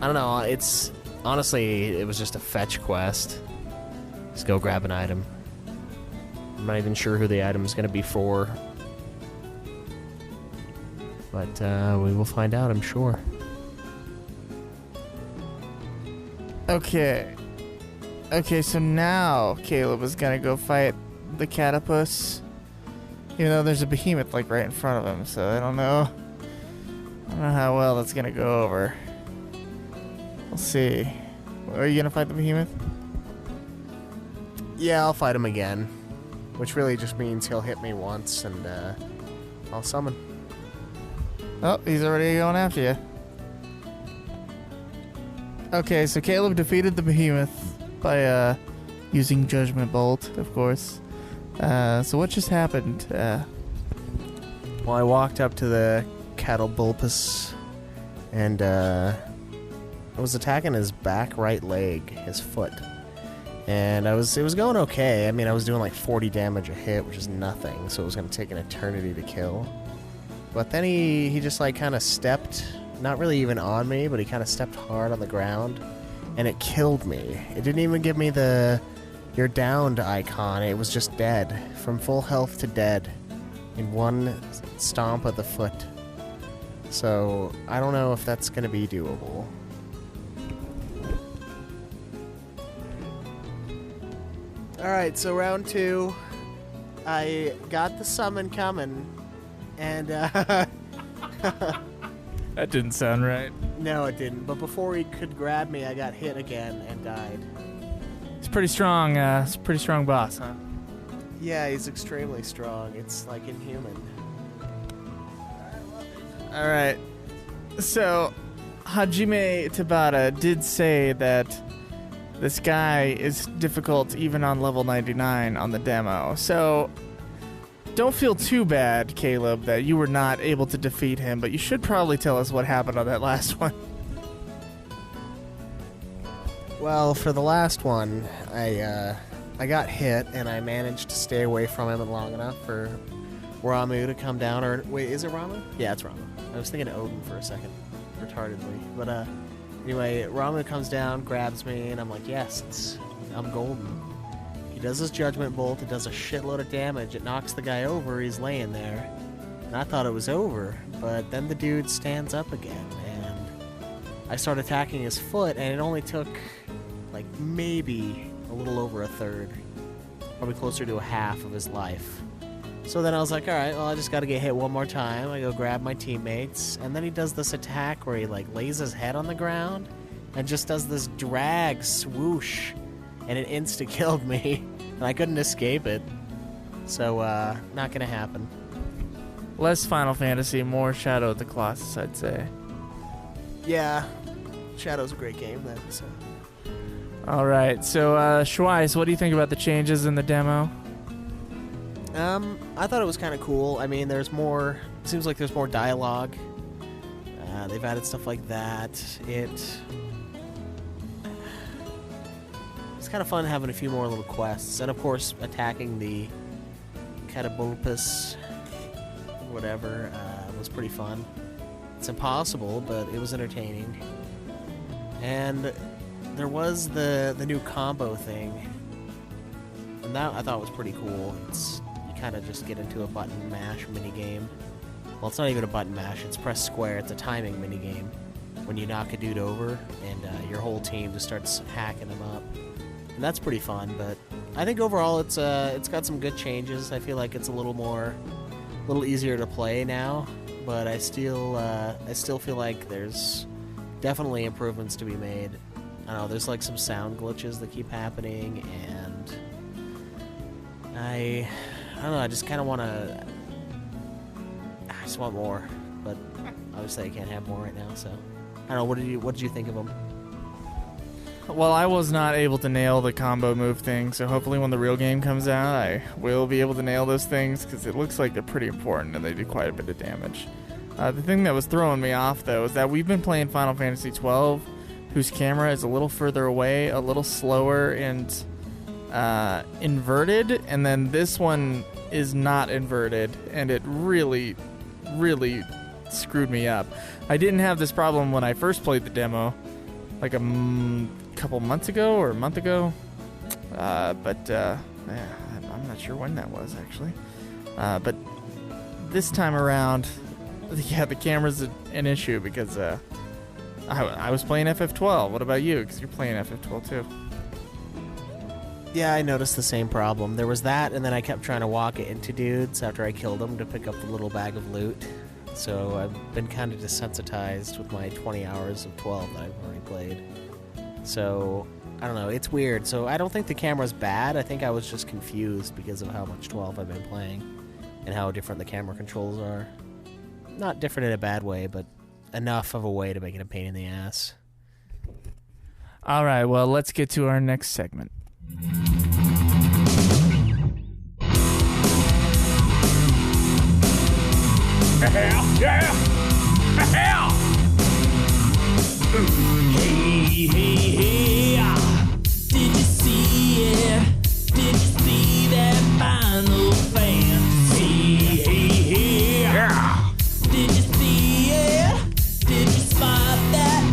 don't know, it's... Honestly, it was just a fetch quest. Just go grab an item. I'm not even sure who the item is going to be for. But we will find out, I'm sure. Okay, so now Caleb is gonna go fight the catapus. Even though there's a behemoth like right in front of him, so I don't know how well that's gonna go over. We'll see. Are you gonna fight the behemoth? Yeah, I'll fight him again. Which really just means he'll hit me once and I'll summon. Oh, he's already going after you. Okay, so Caleb defeated the behemoth by using Judgment Bolt, of course. So what just happened? Well, I walked up to the catapulpus and I was attacking his back right leg, his foot. And it was going okay. I mean, I was doing like 40 damage a hit, which is nothing, so it was going to take an eternity to kill. But then he just like kind of stepped, not really even on me, but he kind of stepped hard on the ground, and it killed me. It didn't even give me the "you're downed" icon. It was just dead, from full health to dead, in one stomp of the foot. So I don't know if that's going to be doable. Alright, so round 2. I got the summon coming, and That didn't sound right. no, it didn't. But before he could grab me, I got hit again and died. He's pretty strong. He's a pretty strong boss, huh? Yeah, he's extremely strong. It's like inhuman. All right. So, Hajime Tabata did say that This guy is difficult even on level 99 on the demo. So don't feel too bad, Caleb, that you were not able to defeat him, but you should probably tell us what happened on that last one. Well, for the last one, I got hit, and I managed to stay away from him long enough for Ramu to come down. Or wait, is it Ramu? Yeah, it's Ramu. I was thinking Odin for a second, retardedly. But anyway, Ramu comes down, grabs me, and I'm like, yes, I'm golden. He does his Judgment Bolt. It does a shitload of damage. It knocks the guy over. He's laying there. And I thought it was over, but then the dude stands up again, and I start attacking his foot, and it only took like maybe a little over a third, probably closer to a half of his life. So then I was like, all right, well, I just got to get hit one more time. I go grab my teammates, and then he does this attack where he like lays his head on the ground and just does this drag swoosh, and it insta-killed me, and I couldn't escape it. So, not gonna happen. Less Final Fantasy, more Shadow of the Colossus, I'd say. Yeah, Shadow's a great game then, so... All right, so Schweiss, what do you think about the changes in the demo? I thought it was kind of cool. I mean, there's more... It seems like there's more dialogue. They've added stuff like that. It's kind of fun having a few more little quests. And, of course, attacking the Catapulpus, whatever, was pretty fun. It's impossible, but it was entertaining. And there was the new combo thing, and that I thought was pretty cool. You kind of just get into a button mash minigame. Well, it's not even a button mash, it's press square. It's a timing minigame when you knock a dude over, and your whole team just starts hacking him up. And that's pretty fun, but I think overall it's got some good changes. I feel like it's a little easier to play now, but I still feel like there's definitely improvements to be made. I don't know, there's like some sound glitches that keep happening, and I don't know, I just kind of want to... I just want more, but obviously I can't have more right now, so... I don't know, what did you think of them? Well, I was not able to nail the combo move thing, so hopefully when the real game comes out, I will be able to nail those things, because it looks like they're pretty important, and they do quite a bit of damage. The thing that was throwing me off, though, is that we've been playing Final Fantasy XII, whose camera is a little further away, a little slower, and inverted, and then this one is not inverted, and it really, really screwed me up. I didn't have this problem when I first played the demo, like a couple months ago or a month ago, but I'm not sure when that was, actually. But this time around, yeah, the camera's an issue because I was playing FF12. What about you? Because you're playing FF12 too. Yeah, I noticed the same problem. There was that, and then I kept trying to walk it into dudes after I killed them to pick up the little bag of loot. So I've been kind of desensitized with my 20 hours of 12 that I've already played. So, I don't know, it's weird. So I don't think the camera's bad. I think I was just confused because of how much 12 I've been playing and how different the camera controls are. Not different in a bad way, but enough of a way to make it a pain in the ass. All right, well, let's get to our next segment. Hey, did you see it? Did you see that Final Fantasy? Did you see it? Did you spot that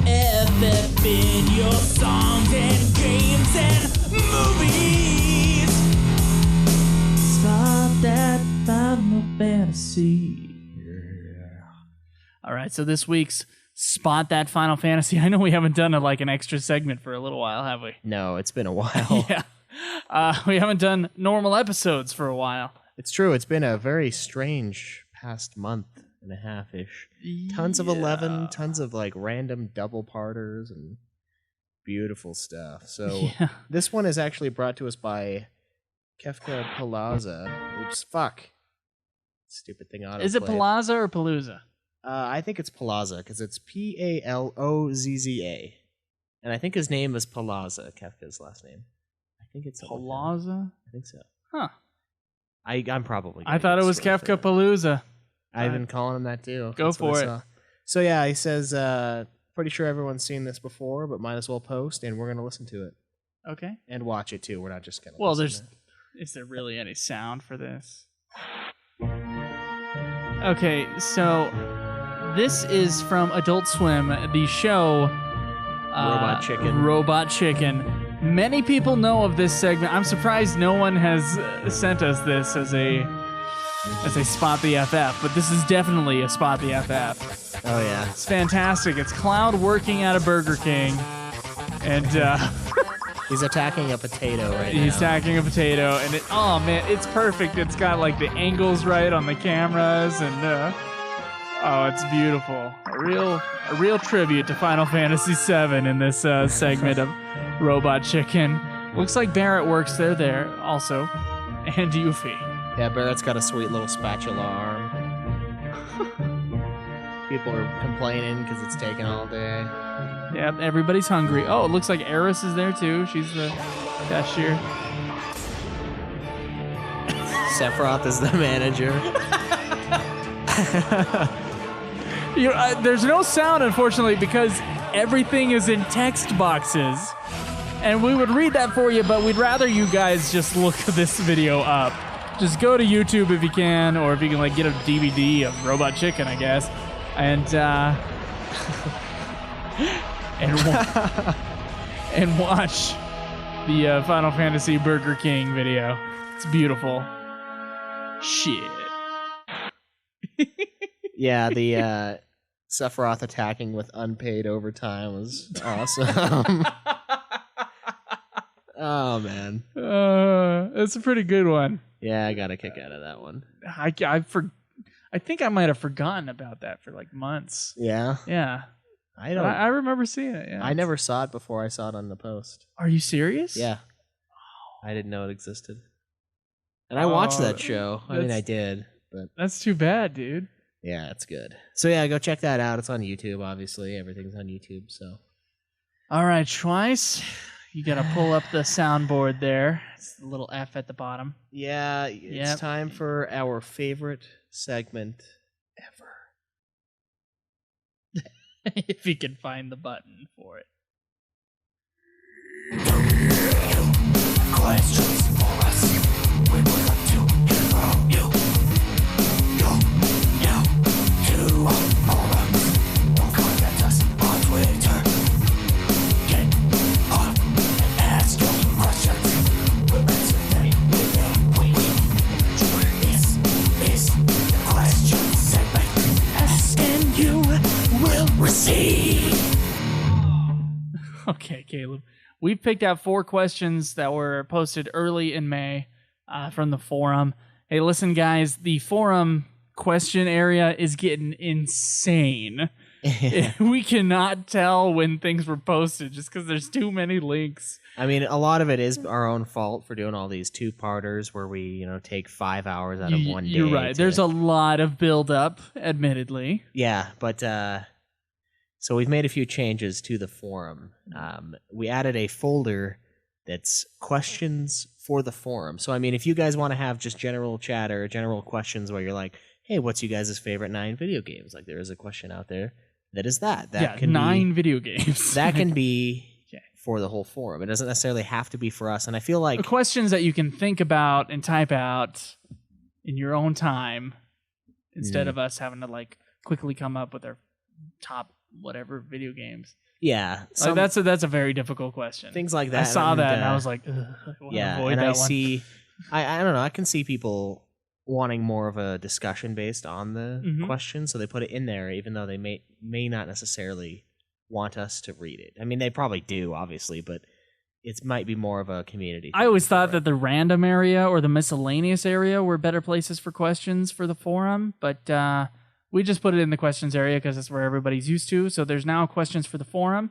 FF in your songs and games and movies? Spot that Final Fantasy. All right, so this week's Spot That Final Fantasy. I know we haven't done an extra segment for a little while, have we? No, it's been a while. Yeah. We haven't done normal episodes for a while. It's true. It's been a very strange past month and a half-ish. Tons of 11, tons of random double parters and beautiful stuff. So this one is actually brought to us by Kefka Palazza. Oops, fuck. Stupid thing auto. Is it Palazza or Palooza? I think it's Palazza because it's Palozza. And I think his name is Palazza, Kefka's last name. I think it's Palazza? I think so. Huh. I'm probably. I thought it was Kefka Palooza. I've been calling him that too. Go for it. So yeah, he says, pretty sure everyone's seen this before, but might as well post, and we're going to listen to it. Okay. And watch it too. We're not just going to Well, is there really any sound for this? Okay, so this is from Adult Swim, the show Robot Chicken. Robot Chicken. Many people know of this segment. I'm surprised no one has sent us this as a Spot the FF, but this is definitely a Spot the FF. Oh yeah, it's fantastic. It's Cloud working at a Burger King, and he's attacking a potato right now. He's attacking a potato, and oh man, it's perfect. It's got like the angles right on the cameras, and oh, it's beautiful. A real tribute to Final Fantasy VII in this segment of Robot Chicken. Looks like Barrett works there also, and Yuffie. Yeah, Barrett's got a sweet little spatula arm. People are complaining because it's taking all day. Yeah, everybody's hungry. Oh, it looks like Eris is there too. She's the cashier. Sephiroth is the manager. There's no sound, unfortunately, because everything is in text boxes. And we would read that for you, but we'd rather you guys just look this video up. Just go to YouTube if you can, or if you can like get a DVD of Robot Chicken, I guess, and and watch the Final Fantasy Burger King video. It's beautiful. Shit. Yeah, the Sephiroth attacking with unpaid overtime was awesome. Oh man, it's a pretty good one. Yeah, I got a kick out of that one. I think I might have forgotten about that for like months. Yeah? Yeah. I remember seeing it. Yeah. I never saw it before I saw it on the post. Are you serious? Yeah. I didn't know it existed. And I watched that show. I mean, I did. But that's too bad, dude. Yeah, it's good. So yeah, go check that out. It's on YouTube, obviously. Everything's on YouTube, so. All right, Schweiss. You got to pull up the soundboard there. It's the little F at the bottom. Yeah, it's time for our favorite segment ever. If you can find the button for it. Questions for us. We would like to hear from you. To our forums. Or contact us on Twitter. Get on and ask your questions. We'll answer them within a week. This is the question segment. Ask and you will receive. Okay, Caleb. We've picked out 4 questions that were posted early in May from the forum. Hey, listen, guys, the forum question area is getting insane. We cannot tell when things were posted just because there's too many links. I mean, a lot of it is our own fault for doing all these 2-parters where we, take 5 hours out of one day. You're right. There's a lot of build-up, admittedly. Yeah, but so we've made a few changes to the forum. We added a folder that's questions for the forum. So, I mean, if you guys want to have just general chat or general questions where you're like, hey, what's you guys' favorite 9 video games? Like, there is a question out there that is that. That can 9 video games. That can be for the whole forum. It doesn't necessarily have to be for us. And I feel like... questions that you can think about and type out in your own time instead of us having to, like, quickly come up with our top whatever video games. Yeah. That's a very difficult question. Things like that. I saw that and I was like, avoid and that I see... I don't know. I can see people wanting more of a discussion based on the question, so they put it in there, even though they may not necessarily want us to read it. I mean, they probably do, obviously, but it might be more of a community thing. I always thought that the random area or the miscellaneous area were better places for questions for the forum, but we just put it in the questions area because that's where everybody's used to. So there's now questions for the forum,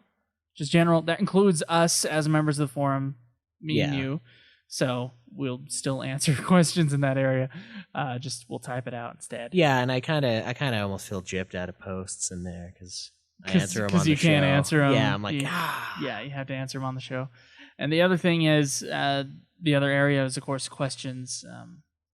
just general. That includes us as members of the forum, me and you. So we'll still answer questions in that area. Just we'll type it out instead. Yeah, and I kind of almost feel gypped out of posts in there because I answer them on the show. Because you can't answer them. Yeah, I'm like, Yeah, you have to answer them on the show. And the other thing is, the other area is, of course, questions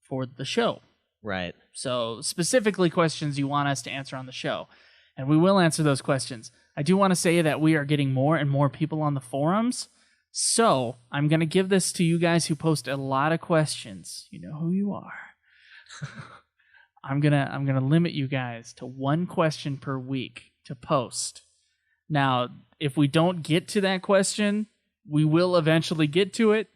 for the show. Right. So specifically questions you want us to answer on the show. And we will answer those questions. I do want to say that we are getting more and more people on the forums. So I'm going to give this to you guys who post a lot of questions. You know who you are. I'm gonna limit you guys to one question per week to post. Now, if we don't get to that question, we will eventually get to it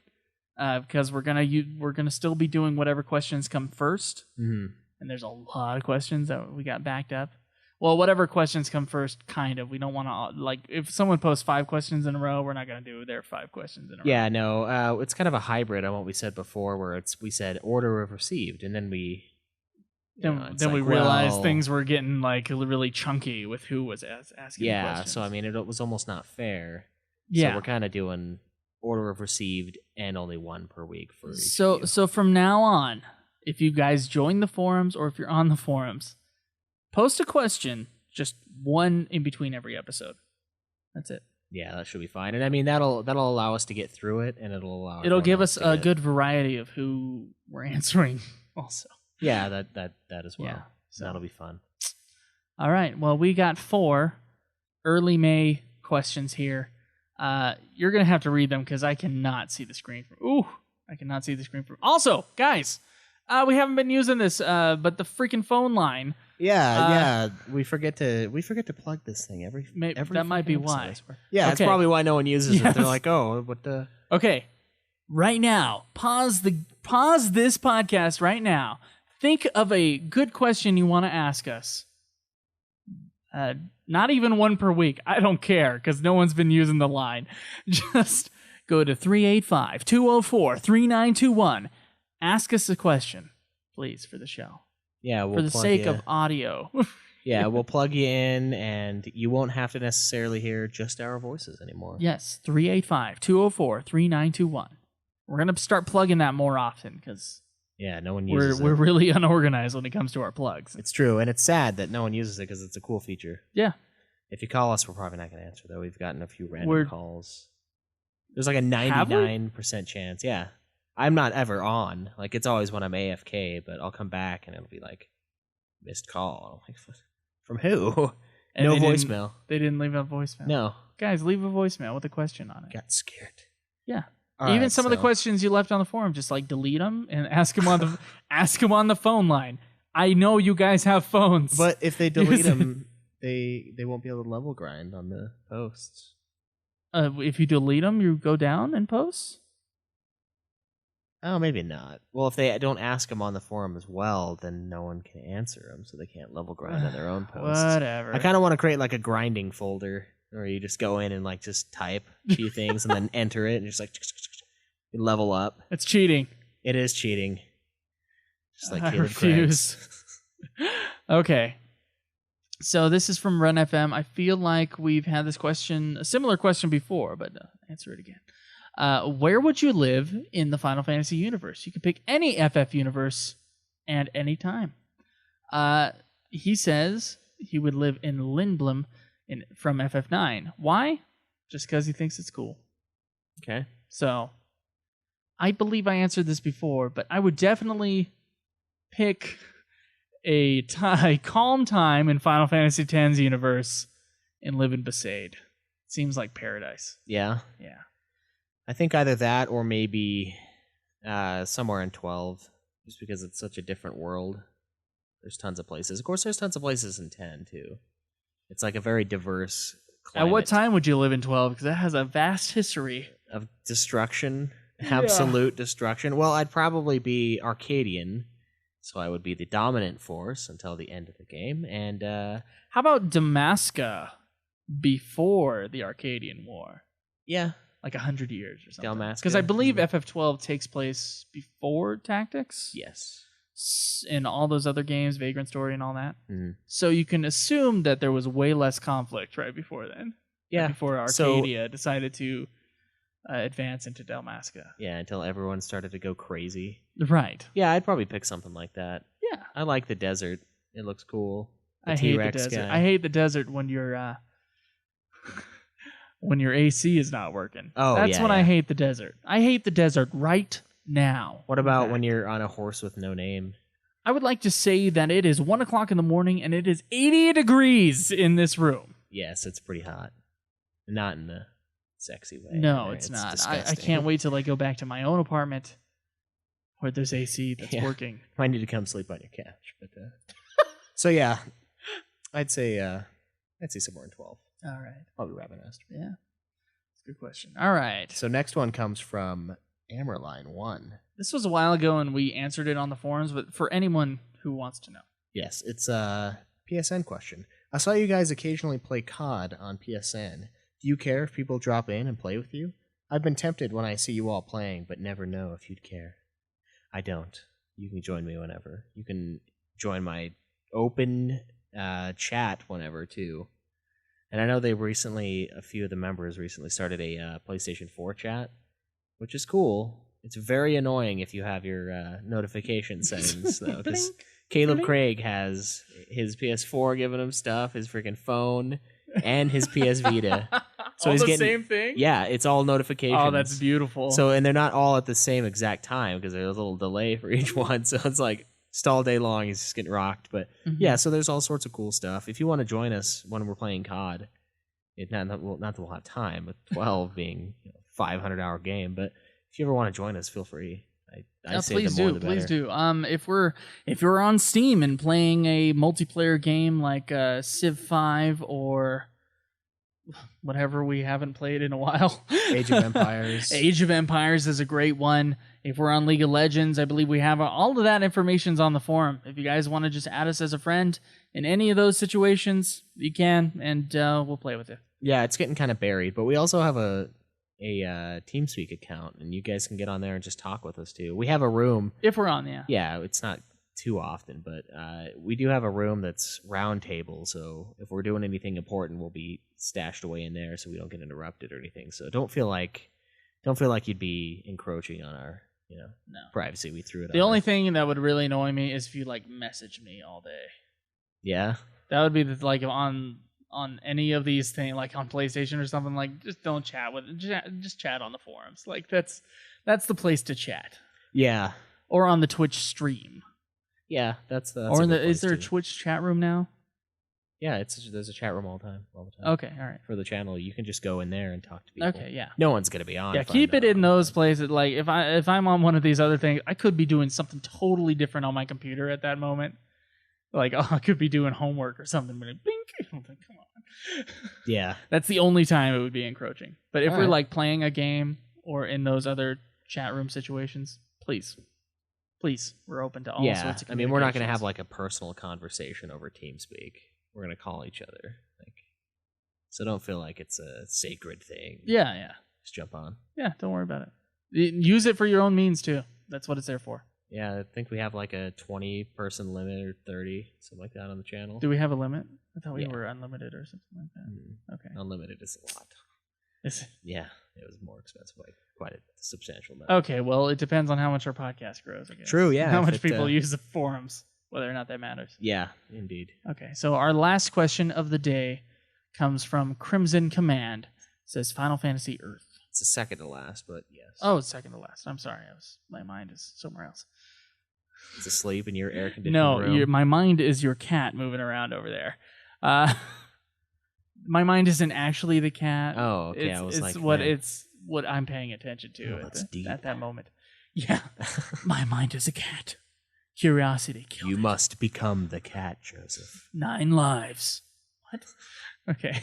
because we're gonna still be doing whatever questions come first. Mm-hmm. And there's a lot of questions that we got backed up. Well, whatever questions come first, kind of. We don't want to, like, if someone posts 5 questions in a row, we're not going to do their 5 questions in a row. Yeah, no, it's kind of a hybrid on what we said before, where we said order of received, and then we... Then we realized things were getting, like, really chunky with who was asking questions. Yeah, so, I mean, it was almost not fair. Yeah. So we're kind of doing order of received and only one per week for each So from now on, if you guys join the forums or if you're on the forums, post a question, just one in between every episode. That's it. Yeah, that should be fine. And I mean, that'll allow us to get through it, and it'll give us a good variety of who we're answering also. Yeah, that as well. Yeah, so that'll be fun. All right. Well, we got 4 early May questions here. You're going to have to read them because I cannot see the screen. I cannot see the screen. Also, guys, we haven't been using this, but the freaking phone line. Yeah, we forget to plug this thing every that might be episode, why. Yeah, that's probably why no one uses it. They're like, oh, what the... Okay, right now, pause this podcast right now. Think of a good question you want to ask us. Not even one per week. I don't care because no one's been using the line. Just go to 385-204-3921. Ask us a question, please, for the show. Yeah, we'll for the sake of audio. Yeah, we'll plug you in, and you won't have to necessarily hear just our voices anymore. Yes, 385-204-3921. We're going to start plugging that more often because no one uses it. We're really unorganized when it comes to our plugs. It's true, and it's sad that no one uses it because it's a cool feature. Yeah. If you call us, we're probably not going to answer, though. We've gotten a few random calls. There's like a 99% chance. Yeah. I'm not ever on. Like, it's always when I'm AFK, but I'll come back and it'll be like, missed call. I'm like, from who? And no voicemail. They didn't leave a voicemail. No. Guys, leave a voicemail with a question on it. Got scared. Yeah. All Even right, some of the questions you left on the forum, just like delete them and ask them on the phone line. I know you guys have phones. But if they delete them, they won't be able to level grind on the posts. If you delete them, you go down and post? Oh, maybe not. Well, if they don't ask them on the forum as well, then no one can answer them, so they can't level grind on their own posts. Whatever. I kind of want to create like a grinding folder where you just go in and like just type a few things and then enter it and just like you level up. It's cheating. It is cheating. Just like I Caleb refuse. Craig's. Okay. So this is from Run FM. I feel like we've had this question, a similar question before, but answer it again. Where would you live in the Final Fantasy universe? You can pick any FF universe and any time. He says he would live in Lindblom from FF9. Why? Just because he thinks it's cool. Okay. So, I believe I answered this before, but I would definitely pick a calm time in Final Fantasy X's universe and live in Besaid. Seems like paradise. Yeah. Yeah. I think either that or maybe somewhere in 12, just because it's such a different world. There's tons of places. Of course, there's tons of places in 10, too. It's like a very diverse climate. At what time would you live in 12? Because that has a vast history. Of destruction. Absolute destruction. Well, I'd probably be Arcadian, so I would be the dominant force until the end of the game. And how about Damascus before the Arcadian War? Yeah. Like 100 years or something. Damascus. Because I believe FF12 takes place before Tactics. Yes. In all those other games, Vagrant Story and all that. Mm. So you can assume that there was way less conflict right before then. Yeah. Right before Arcadia decided to advance into Damascus. Yeah, until everyone started to go crazy. Right. Yeah, I'd probably pick something like that. Yeah. I like the desert. It looks cool. I hate the desert. I hate the desert when you're when your AC is not working. Oh, That's yeah, when I yeah. hate the desert. I hate the desert right now. What about Okay. when you're on a horse with no name? I would like to say that it is 1 o'clock in the morning and it is 80 degrees in this room. Yes, it's pretty hot. Not in the sexy way. No, right? it's not. I disgusting. can't wait till I go back to my own apartment where there's AC that's Yeah. working. Might need to come sleep on your couch, but so yeah, I'd say somewhere in 12. All right. Probably Rabbit Nest. Yeah. That's a good question. All right. So next one comes from Amerline1. This was a while ago and we answered it on the forums, but for anyone who wants to know. Yes, it's a PSN question. I saw you guys occasionally play COD on PSN. Do you care if people drop in and play with you? I've been tempted when I see you all playing, but never know if you'd care. I don't. You can join me whenever. You can join my open chat whenever, too. And I know a few of the members recently started a PlayStation 4 chat, which is cool. It's very annoying if you have your notification settings, though, because Caleb Craig has his PS4 giving him stuff, his freaking phone, and his PS Vita. So all he's the getting, same thing? Yeah, it's all notifications. Oh, that's beautiful. So, and they're not all at the same exact time because there's a little delay for each one. So it's like just all day long, he's just getting rocked. But yeah, so there's all sorts of cool stuff. If you want to join us when we're playing COD, not that we'll have time, with 12 being a 500-hour game. But if you ever want to join us, feel free. I say please the more do, the better. please do. If you're on Steam and playing a multiplayer game like Civ 5 or whatever we haven't played in a while, Age of Empires. Age of Empires is a great one. If we're on League of Legends, I believe we have all of that information's on the forum. If you guys want to just add us as a friend in any of those situations, you can, and we'll play with you. Yeah, it's getting kind of buried, but we also have a TeamSpeak account, and you guys can get on there and just talk with us too. We have a room. If we're on, yeah. Yeah, it's not too often, but we do have a room that's round table, so if we're doing anything important, we'll be stashed away in there so we don't get interrupted or anything. So don't feel like you'd be encroaching on our No. privacy. We threw it The on only us. thing that would really annoy me is if you message me all day. Yeah. That would be on any of these things, like on PlayStation or something. Just don't chat with it. Just chat on the forums. That's the place to chat. Yeah. Or on the Twitch stream. Yeah, that's or a in good is place there a too. Twitch chat room now? Yeah, there's a chat room all the time. Okay, all right. For the channel, you can just go in there and talk to people. Okay, yeah. No one's gonna be on. Yeah, if keep I'm it not in on. those places. If I'm on one of these other things, I could be doing something totally different on my computer at that moment. I could be doing homework or something. But blink. I'm like, come on. Yeah. That's the only time it would be encroaching. But if All we're right. playing a game or in those other chat room situations, please, we're open to all sorts of. I mean, we're not gonna have communications. a personal conversation over TeamSpeak. We're gonna call each other. So don't feel like it's a sacred thing. Yeah. Just jump on. Yeah, don't worry about it. Use it for your own means too. That's what it's there for. Yeah, I think we have a 20-person limit or 30, something like that on the channel. Do we have a limit? I thought we Yeah. were unlimited or something like that. Okay. Unlimited is a lot. Is it? Yeah, it was more expensive, quite a substantial amount. Okay, well, it depends on how much our podcast grows, I guess. True, yeah, How if much it, people use the forums, whether or not that matters. Yeah, indeed. Okay, so our last question of the day comes from Crimson Command. It says Final Fantasy Earth. It's the second to last, but yes. Oh, it's second to last. I'm sorry. My mind is somewhere else. It's asleep in your air conditioned No, room. my mind is your cat moving around over there. My mind isn't actually the cat. Oh, okay. I was man. It's what I'm paying attention to Oh, that's deep. at that moment. Yeah, my mind is a cat. Curiosity killed You it. must become the cat, Joseph. 9 lives. What? Okay.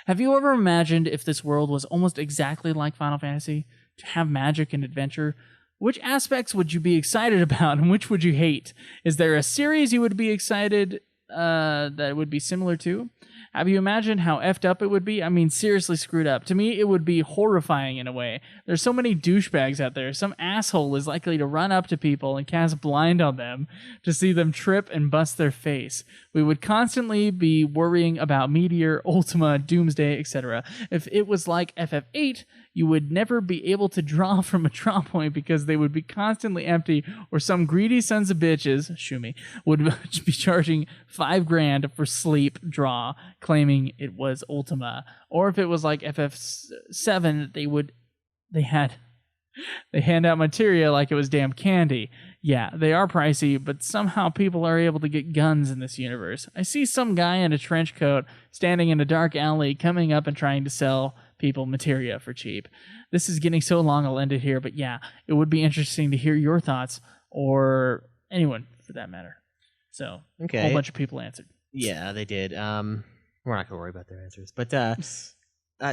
Have you ever imagined if this world was almost exactly like Final Fantasy, to have magic and adventure? Which aspects would you be excited about and which would you hate? Is there a series you would be excited that would be similar to? Have you imagined how effed up it would be? I mean, seriously screwed up. To me, it would be horrifying in a way. There's so many douchebags out there. Some asshole is likely to run up to people and cast blind on them to see them trip and bust their face. We would constantly be worrying about Meteor, Ultima, Doomsday, etc. If it was like FF8, you would never be able to draw from a draw point because they would be constantly empty, or some greedy sons of bitches, Shumi, would be charging $5,000 for sleep draw, claiming it was Ultima. Or if it was like FF7, they hand out materia like it was damn candy. Yeah, they are pricey, but somehow people are able to get guns in this universe. I see some guy in a trench coat standing in a dark alley coming up and trying to sell people materia for cheap. This is getting so long, I'll end it here, but yeah, it would be interesting to hear your thoughts, or anyone for that matter. So, Okay. a whole bunch of people answered. Yeah, they did. We're not going to worry about their answers. But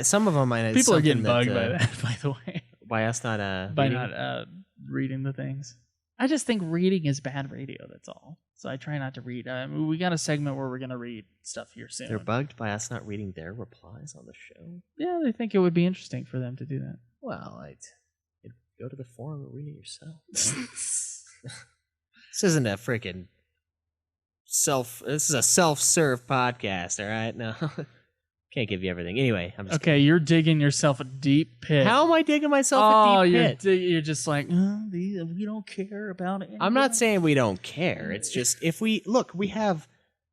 some of them might... People are getting bugged by that, by the way. By us not... By reading? not reading the things. I just think reading is bad radio, that's all. So I try not to read. We got a segment where we're going to read stuff here soon. They're bugged by us not reading their replies on the show? Yeah, they think it would be interesting for them to do that. Well, I'd go to the forum and read it yourself. This isn't a freaking this is a self-serve podcast, all right? No. Can't give you everything. Anyway, I'm just Okay, you're digging yourself a deep pit. How am I digging myself a deep pit? You're just like, we don't care about it. I'm not saying we don't care. It's just if we have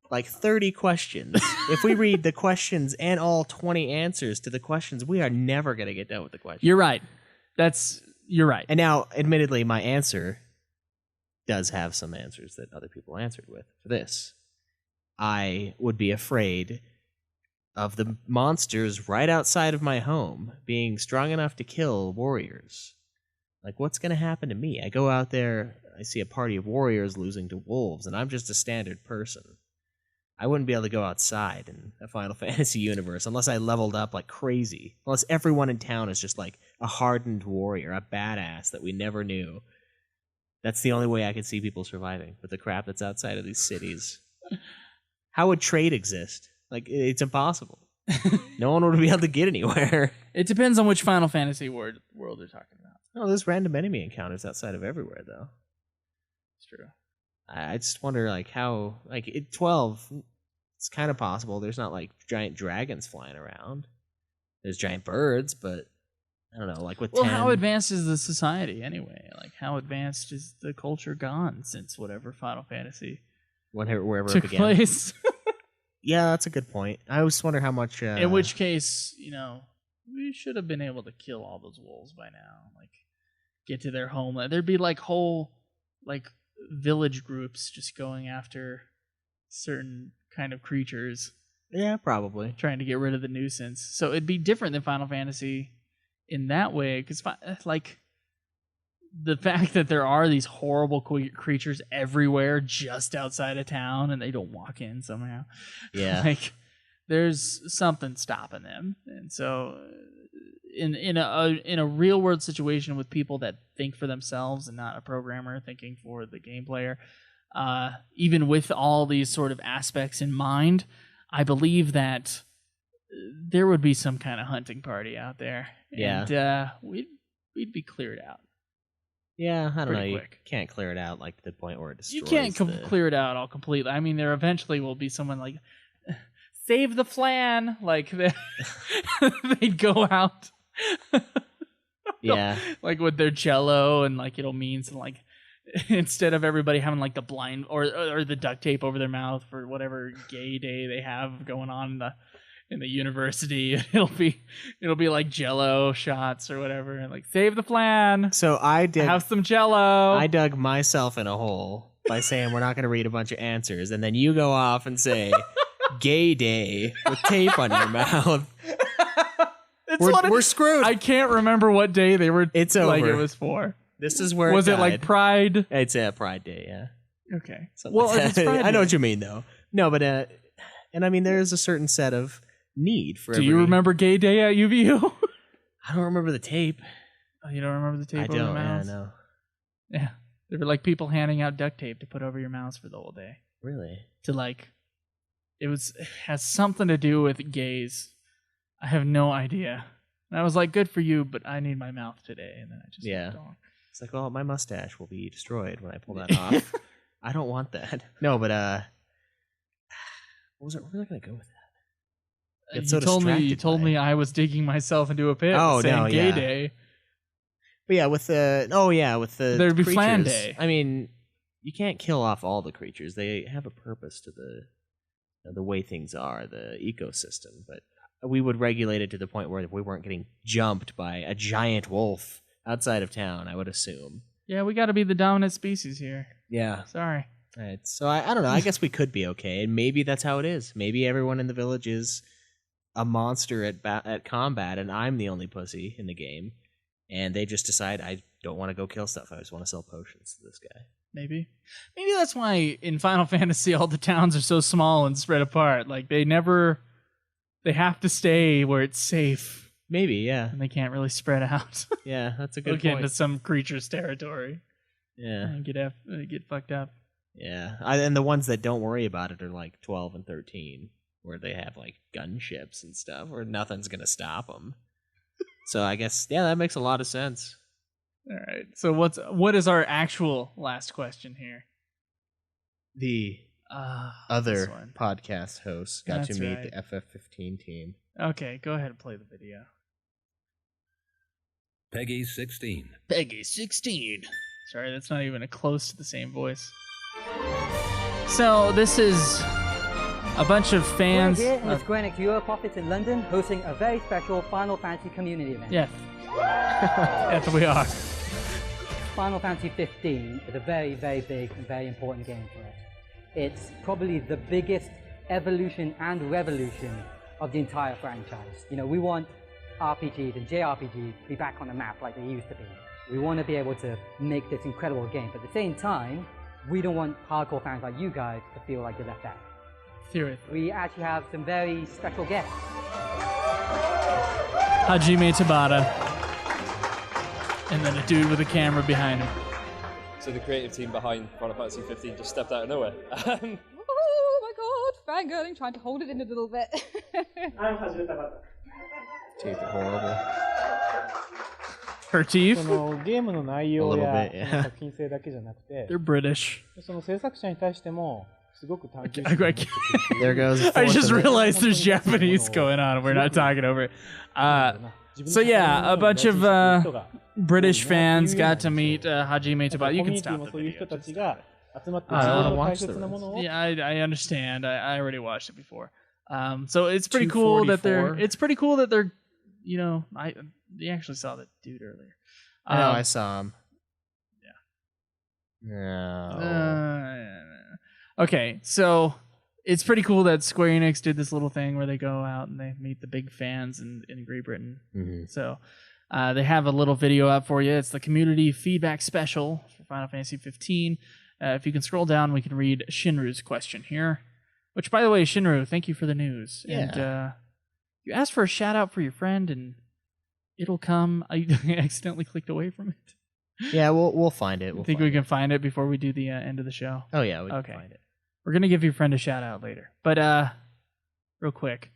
like 30 questions. If we read the questions and all 20 answers to the questions, we are never going to get done with the questions. You're right. You're right. And now, admittedly, my answer does have some answers that other people answered with for this. I would be afraid of the monsters right outside of my home being strong enough to kill warriors. Like, what's going to happen to me? I go out there, I see a party of warriors losing to wolves, and I'm just a standard person. I wouldn't be able to go outside in a Final Fantasy universe unless I leveled up like crazy. Unless everyone in town is just like a hardened warrior, a badass that we never knew. That's the only way I could see people surviving, with the crap that's outside of these cities. How would trade exist? Like, it's impossible. No one would be able to get anywhere. It depends on which Final Fantasy world you're talking about. Oh, there's random enemy encounters outside of everywhere, though. It's true. I just wonder, like, how... Like, 12, it's kind of possible. There's not, like, giant dragons flying around. There's giant birds, but... I don't know, like with 10... how advanced is the society, anyway? Like, how advanced is the culture gone since whatever Final Fantasy wherever it took began. place? Yeah, that's a good point. I always wonder how much... In which case, we should have been able to kill all those wolves by now. Like, get to their homeland. There'd be, like, whole, like, village groups just going after certain kind of creatures. Yeah, probably. Trying to get rid of the nuisance. So it'd be different than Final Fantasy in that way, because, like, the fact that there are these horrible creatures everywhere just outside of town and they don't walk in somehow. Yeah. Like, there's something stopping them. And so in a real world situation with people that think for themselves and not a programmer thinking for the game player, even with all these sort of aspects in mind, I believe that there would be some kind of hunting party out there. Yeah. And we'd be cleared out. Yeah, I don't know. Pretty You quick. can't clear it out like to the point where it destroys You can't clear it out all completely. I mean, there eventually will be someone like, save the flan. Like, they'd go out. Yeah. Like with their cello, and like it'll mean some, like, instead of everybody having like the blind or the duct tape over their mouth for whatever gay day they have going on in the university, it'll be like Jello shots or whatever, and like, save the flan. So Have some Jello. I dug myself in a hole by saying we're not going to read a bunch of answers, and then you go off and say gay day with tape on your mouth. We're screwed. I can't remember what day they were. It's like over. it was for. This is where Was it died. like Pride? It's a Pride Day, yeah. Okay. Something like If it's that. Pride I know Day. what you mean, though. No, but and I mean there is a certain set of need for. Do you remember Gay Day at UVU? I don't remember the tape. Oh, you don't remember the tape I over your don't. Yeah, mouths? no. Yeah. There were like people handing out duct tape to put over your mouths for the whole day. Really? To like, it has something to do with gays. I have no idea. And I was like, good for you, but I need my mouth today. And then I just Yeah. moved on. It's like, well, my mustache will be destroyed when I pull that off. I don't want that. No, but what was it? Where was I going to go with that? Get so You told distracted me by it. I was digging myself into a pit. Oh, saying no, Gay yeah. Day. But yeah, with the There'd be creatures, Flan Day. I mean, you can't kill off all the creatures. They have a purpose to the way things are, the ecosystem. But we would regulate it to the point where we weren't getting jumped by a giant wolf outside of town, I would assume. Yeah, we got to be the dominant species here. Yeah. Sorry. Right. So I don't know. I guess we could be okay, and maybe that's how it is. Maybe everyone in the village is a monster at combat, and I'm the only pussy in the game, and they just decide I don't want to go kill stuff. I just want to sell potions to this guy. Maybe that's why in Final Fantasy all the towns are so small and spread apart. Like they have to stay where it's safe. Maybe, yeah. And they can't really spread out. Yeah, that's a good Get point. into some creature's territory. Yeah. And get fucked up. Yeah. And the ones that don't worry about it are like 12 and 13, where they have like gunships and stuff, where nothing's going to stop them. So I guess, yeah, that makes a lot of sense. All right. So what is our actual last question here? The other podcast hosts got to meet right. the FF15 team. Okay, go ahead and play the video. Peggy 16. Peggy 16. Sorry, that's not even close to the same voice. So this is a bunch of fans. We're here in the Square Enix Europe office in London, hosting a very special Final Fantasy community event. Yeah. Yes, we are. Final Fantasy XV is a very, very big and very important game for us. It's probably the biggest evolution and revolution of the entire franchise. You know, we want RPGs and JRPGs to be back on the map like they used to be. We want to be able to make this incredible game, but at the same time, we don't want hardcore fans like you guys to feel like you're left out. Seriously. We actually have some very special guests. Hajime Tabata. And then a dude with a camera behind him. So the creative team behind Final Fantasy XV just stepped out of nowhere. Oh my god, fangirling, trying to hold it in a little bit. I'm Hajime Tabata. Teeth are horrible. Her teeth? そのゲームの内容 A little や bit, yeah. その作品性だけじゃなくて、 They're British. その制作者に対してもすごく探求 I 心を持って There goes. the I fourth just of it. realized there's Japanese going on. We're not talking over it. So yeah, a bunch of British fans got to meet Hajime Tabata. You can stop the そういう人 video. たちが集まって I don't 自分の watch 大 the 切なものを Yeah, I understand. I already watched it before. So it's pretty cool that they're. 244. It's pretty cool that they're. You know, you actually saw the dude earlier. I know, I saw him. Yeah. No. Okay, so it's pretty cool that Square Enix did this little thing where they go out and they meet the big fans in Great Britain. Mhm. So they have a little video up for you. It's the community feedback special for Final Fantasy XV. If you can scroll down, we can read Shinru's question here. Which, by the way, Shinru, thank you for the news. Yeah. And you asked for a shout out for your friend, and it'll come. I accidentally clicked away from it. Yeah, we'll find it. We'll Think find we can find it before we do the end of the show? Oh yeah, we can Okay. find it. We're gonna give your friend a shout out later, but real quick,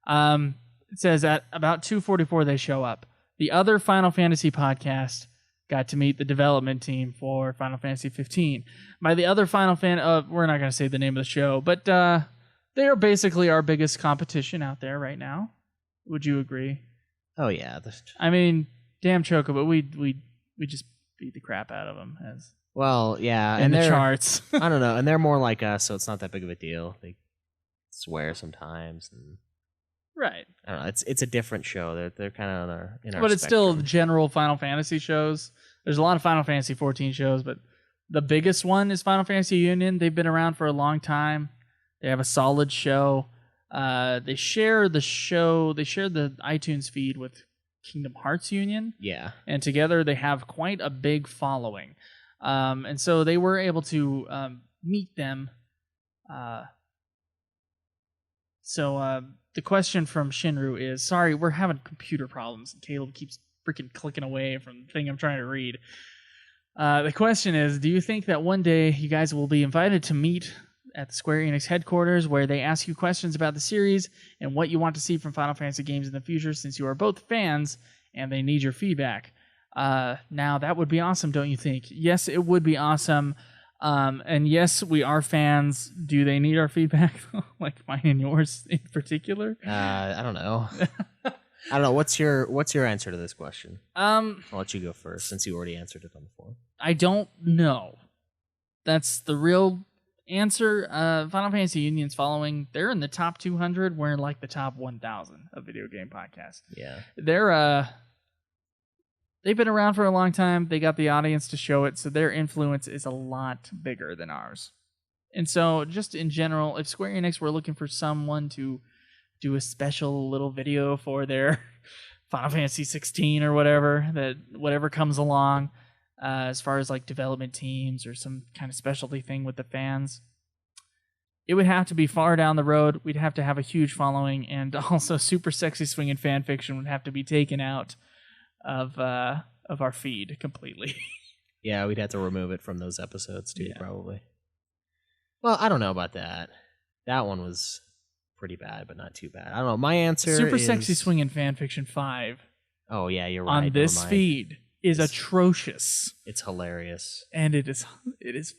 it says at about 2:44 they show up. The other Final Fantasy podcast got to meet the development team for Final Fantasy XV. By the other Final we're not gonna say the name of the show, but they are basically our biggest competition out there right now. Would you agree? Oh yeah. I mean, damn Choco, but we just beat the crap out of them as Well, yeah, in and the they're charts. I don't know, and they're more like us, so it's not that big of a deal. They swear sometimes, and Right. I don't know. It's a different show. They're kind of in our. But it's still spectrum. general Final Fantasy shows. There's a lot of Final Fantasy 14 shows, but the biggest one is Final Fantasy Union. They've been around for a long time. They have a solid show. They share the iTunes feed with Kingdom Hearts Union. Yeah. And together they have quite a big following. And so they were able to meet them. So the question from Shinru is, sorry, we're having computer problems. And Caleb keeps freaking clicking away from the thing I'm trying to read. The question is, do you think that one day you guys will be invited to meet at the Square Enix headquarters where they ask you questions about the series and what you want to see from Final Fantasy games in the future, since you are both fans and they need your feedback? Now, that would be awesome, don't you think? Yes, it would be awesome. And yes, we are fans. Do they need our feedback? Like mine and yours in particular? I don't know. I don't know. What's your answer to this question? I'll let you go first since you already answered it on the forum. I don't know. That's the real answer, Final Fantasy Union's following, they're in the top 200. We're in like the top 1,000 of video game podcasts. Yeah. They've been around for a long time. They got the audience to show it, so their influence is a lot bigger than ours. And so, just in general, if Square Enix were looking for someone to do a special little video for their Final Fantasy XVI or whatever comes along, as far as like development teams or some kind of specialty thing with the fans, it would have to be far down the road. We'd have to have a huge following, and also super sexy swinging fan fiction would have to be taken out of our feed completely. Yeah, we'd have to remove it from those episodes too, probably. Well, I don't know about that. That one was pretty bad, but not too bad. I don't know. My answer Super is... Sexy Swingin' Fanfiction 5 Oh, yeah, you're right. on this feed is atrocious. It's hilarious. And it is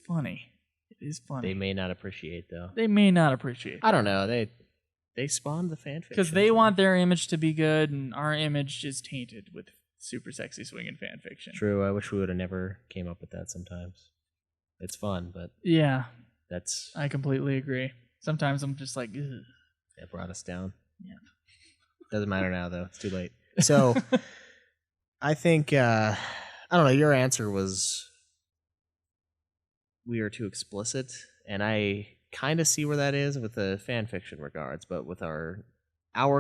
funny. It is funny. They may not appreciate, though. They may not appreciate. I don't know. They spawned the fanfiction. Because they want their image to be good, and our image is tainted with Super Sexy Swingin' Fanfiction. True. I wish we would have never came up with that sometimes. It's fun, but... Yeah. I completely agree. Sometimes I'm just like, ugh. It brought us down. Yeah. Doesn't matter now, though. It's too late. So, I think, I don't know, your answer was we are too explicit, and I kind of see where that is with the fan fiction regards, but with our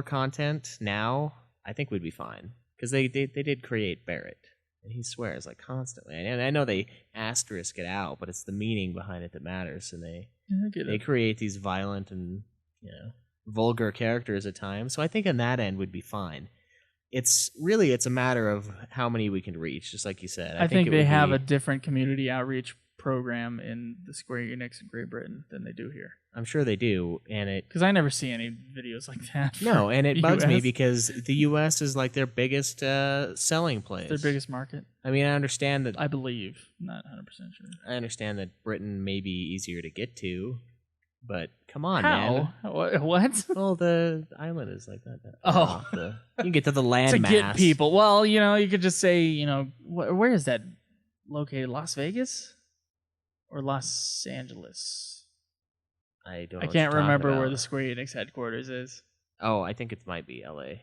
content now, I think we'd be fine. Because they did create Barrett, and he swears like constantly. And I know they asterisk it out, but it's the meaning behind it that matters, and they create these violent and vulgar characters at times. So I think on that end would be fine. It's a matter of how many we can reach, just like you said. I think they have a different community outreach program in the Square Enix in Great Britain than they do here. I'm sure they do, and because I never see any videos like that. No, and it bugs me because the U.S. is like their biggest selling place. Their biggest market. I mean, I understand that. I believe, not 100% sure. I understand that Britain may be easier to get to, but come on, man. What? Well, the island is like that. You can get to the landmass. To get people. Well, you could just say, where is that located? Las Vegas? Or Los Angeles? I don't know. I can't remember where the Square Enix headquarters is. Oh, I think it might be LA.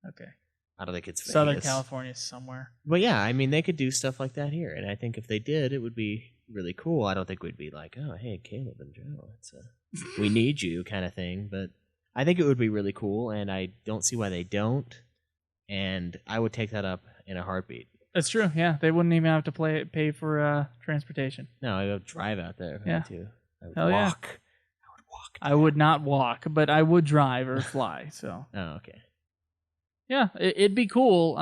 Okay. I don't think it's Vegas. Southern California somewhere. But yeah, I mean, they could do stuff like that here. And I think if they did, it would be really cool. I don't think we'd be like, oh, hey, Caleb and Joe, it's we need you kind of thing. But I think it would be really cool, and I don't see why they don't. And I would take that up in a heartbeat. That's true. Yeah, they wouldn't even have to pay for transportation. No, I would drive out there if I had to. I would walk. Yeah. I would walk. I would not walk, but I would drive or fly. So. Oh, okay. Yeah, it'd be cool.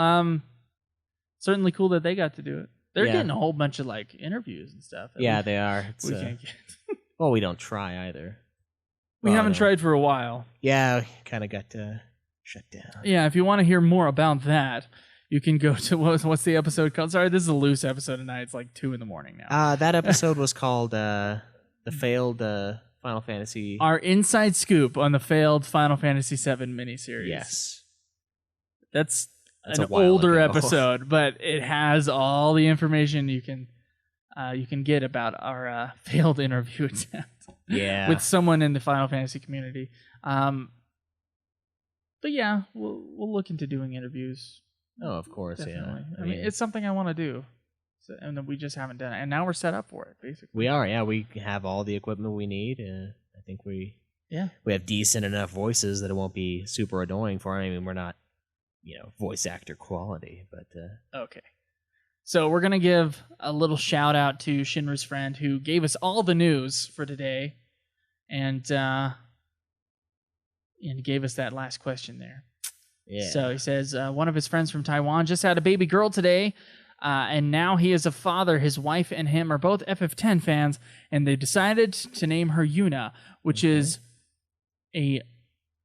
Certainly cool that they got to do it. They're getting a whole bunch of like interviews and stuff. Yeah, they are. We can't get. Well, we don't try either. We haven't tried for a while. Yeah, kind of got shut down. Yeah, if you want to hear more about that. You can go to, what's the episode called? Sorry, this is a loose episode tonight. It's like 2 a.m. now. That episode was called The Failed Final Fantasy. Our inside scoop on the failed Final Fantasy VII miniseries. Yes. That's an older episode, but it has all the information you can get about our failed interview attempt. Yeah. With someone in the Final Fantasy community. But yeah, we'll look into doing interviews. Oh, of course, definitely. Yeah. I mean, it's something I want to do, and we just haven't done it. And now we're set up for it, basically. We are, yeah. We have all the equipment we need. I think we have decent enough voices that it won't be super annoying for. I mean, we're not, voice actor quality, but okay. So we're gonna give a little shout out to Shinra's friend who gave us all the news for today, and gave us that last question there. Yeah. So he says, one of his friends from Taiwan just had a baby girl today, and now he is a father. His wife and him are both FF10 fans, and they decided to name her Yuna, which is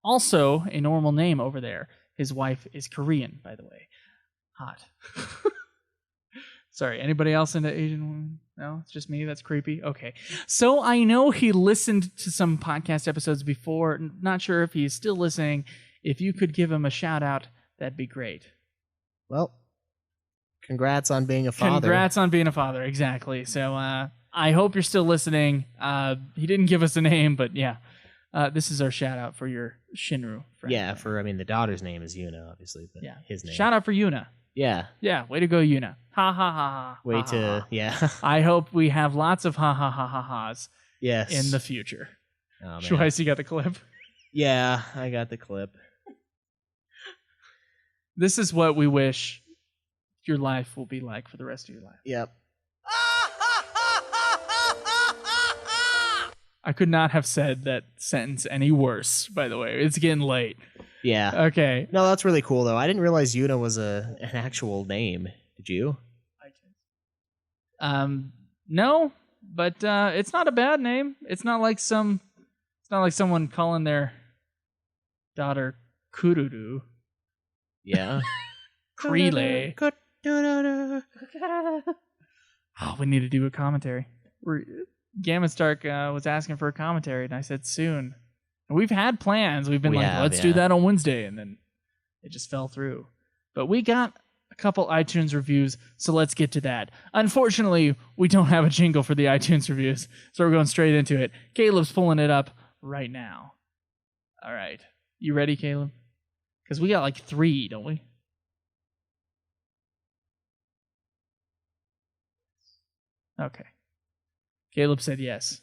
also a normal name over there. His wife is Korean, by the way. Hot. Sorry, anybody else into Asian women? No, it's just me. That's creepy. Okay. So I know he listened to some podcast episodes before. Not sure if he's still listening. If you could give him a shout out, that'd be great. Well, congrats on being a father. Congrats on being a father, exactly. So I hope you're still listening. He didn't give us a name, but yeah. This is our shout out for your Shinru friend. Yeah, the daughter's name is Yuna, obviously, but Yeah. his name. Shout out for Yuna. Yeah. Yeah, way to go, Yuna. Ha ha ha ha. Way ha, to, ha, ha. yeah. I hope we have lots of ha ha ha ha ha's Yes. in the future. Oh, man. Schweiss, you got the clip? Yeah, I got the clip. This is what we wish your life will be like for the rest of your life. Yep. I could not have said that sentence any worse, by the way. It's getting late. Yeah. Okay. No, that's really cool, though. I didn't realize Yuna was an actual name. Did you? No, but it's not a bad name. It's not like someone calling their daughter Kururu. Yeah. Krele. Oh, we need to do a commentary. Gamma Stark was asking for a commentary, and I said soon. And we've had plans. We've been let's do that on Wednesday, and then it just fell through. But we got a couple iTunes reviews, so let's get to that. Unfortunately, we don't have a jingle for the iTunes reviews, so we're going straight into it. Caleb's pulling it up right now. All right. You ready, Caleb? Because we got like 3, don't we? Okay. Caleb said yes.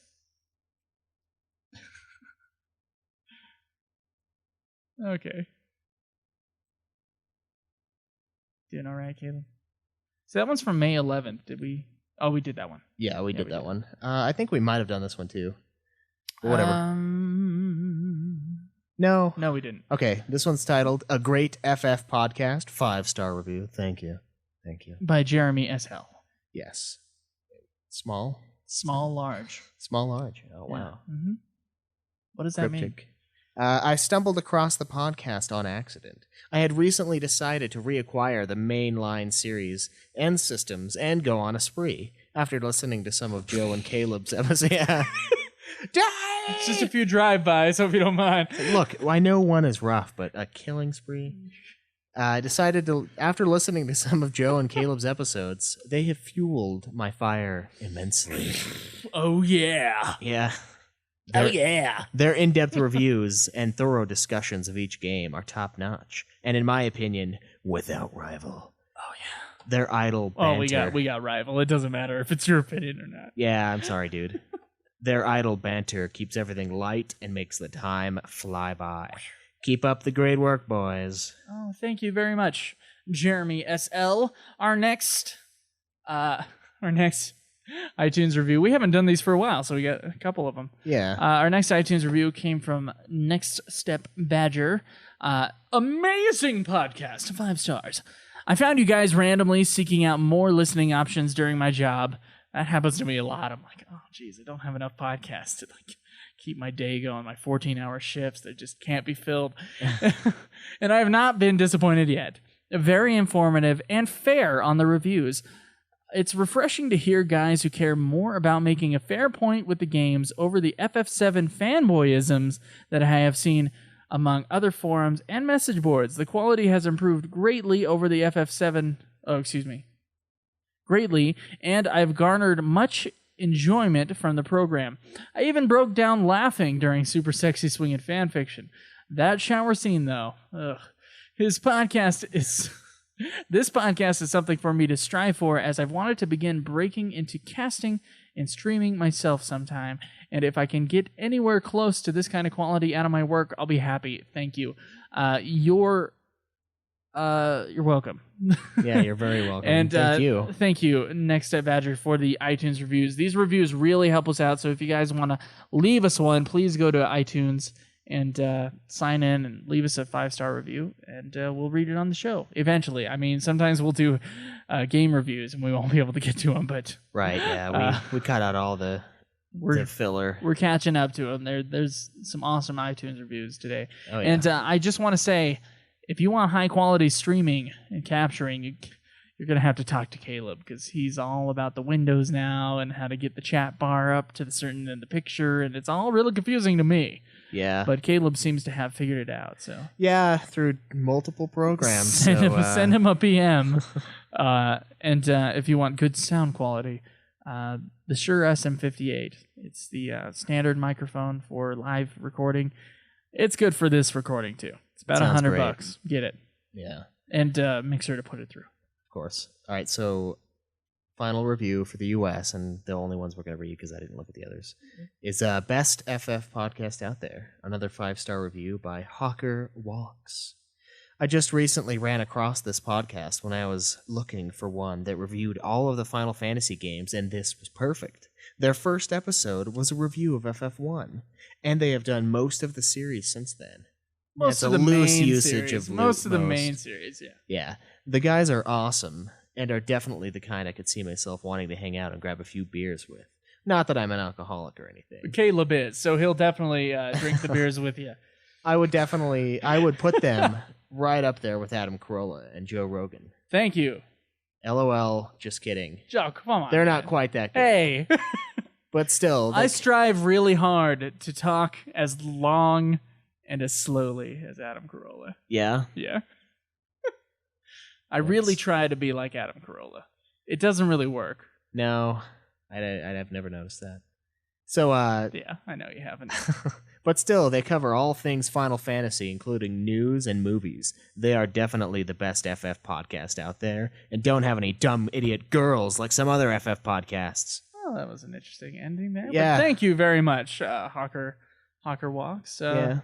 Okay. Doing all right, Caleb? So that one's from May 11th. Did we? Oh, we did that one. Yeah, we did that one. I think we might have done this one, too. But whatever. No. No, we didn't. Okay, this one's titled A Great FF Podcast, 5-star review. Thank you. Thank you. By Jeremy S.L. Yes. Small, large. Small, large. Oh, wow. Yeah. Mm-hmm. What does that mean? Cryptic. I stumbled across the podcast on accident. I had recently decided to reacquire the mainline series and systems and go on a spree after listening to some of Joe and Caleb's episodes. Yeah. It's just a few drive-bys, hope you don't mind. Look, I know one is rough, but a killing spree? I decided to, after listening to some of Joe and Caleb's episodes, they have fueled my fire immensely. Oh, yeah. Yeah. Oh, yeah. Their in-depth reviews and thorough discussions of each game are top-notch, and in my opinion, without rival. Oh, yeah. Their idle banter... Oh, we got rival. It doesn't matter if it's your opinion or not. Yeah, I'm sorry, dude. Their idle banter keeps everything light and makes the time fly by. Keep up the great work, boys. Oh, thank you very much, Jeremy S.L. Our next iTunes review. We haven't done these for a while, so we got a couple of them. Yeah. Our next iTunes review came from Next Step Badger. Amazing podcast, 5 stars. I found you guys randomly seeking out more listening options during my job. That happens to me a lot. I'm like, oh, geez, I don't have enough podcasts to keep my day going, my 14-hour shifts that just can't be filled. And I have not been disappointed yet. Very informative and fair on the reviews. It's refreshing to hear guys who care more about making a fair point with the games over the FF7 fanboyisms that I have seen among other forums and message boards. The quality has improved greatly over the FF7... Oh, excuse me. Greatly, and I've garnered much enjoyment from the program. I even broke down laughing during Super Sexy Swingin' fanfiction. That shower scene, though, this podcast is something for me to strive for, as I've wanted to begin breaking into casting and streaming myself sometime. And if I can get anywhere close to this kind of quality out of my work, I'll be happy. Thank you. You're welcome. Yeah, you're very welcome. And thank you. Next Step Badger, for the iTunes reviews. These reviews really help us out, so if you guys want to leave us one, please go to iTunes and sign in and leave us a 5-star review, and we'll read it on the show eventually. I mean, sometimes we'll do game reviews and we won't be able to get to them, but right, yeah, we cut out all the filler. We're catching up to them. There's some awesome iTunes reviews today. Oh, yeah. And I just want to say, if you want high-quality streaming and capturing, you're going to have to talk to Caleb, because he's all about the windows now and how to get the chat bar up to the picture, and it's all really confusing to me. Yeah. But Caleb seems to have figured it out. So yeah, through multiple programs. Send him a PM. And if you want good sound quality, The Shure SM58. It's the standard microphone for live recording. It's good for this recording too. It's about Sounds $100. great. Get it. Yeah, And mixer to put it through. of course. All right, so final review for the U.S., and the only ones we're going to read because I didn't look at the others, is Best FF Podcast Out There. Another 5-star review by Hawker Walks. I just recently ran across this podcast when I was looking for one that reviewed all of the Final Fantasy games, and this was perfect. Their first episode was a review of FF1, and they have done most of the series since then. Most Yeah, of it's the a loose main usage series. of Most of the most. main series, yeah. Yeah, the guys are awesome, and are definitely the kind I could see myself wanting to hang out and grab a few beers with. Not that I'm an alcoholic or anything. Caleb is, so he'll definitely drink the beers with you. I would put them right up there with Adam Carolla and Joe Rogan. Thank you. LOL, just kidding. Joe, come on. They're not man. quite that good. Hey, But still, I strive really hard to talk as long and as slowly as Adam Carolla. yeah. Yeah. I really try to be like Adam Carolla. It doesn't really work. No, I've never noticed that. So, Yeah, I know you haven't. but still, they cover all things Final Fantasy, including news and movies. They are definitely the best FF podcast out there, and don't have any dumb idiot girls like some other FF podcasts. Well, that was an interesting ending there. Yeah. But thank you very much, Hawker Walks. Yeah.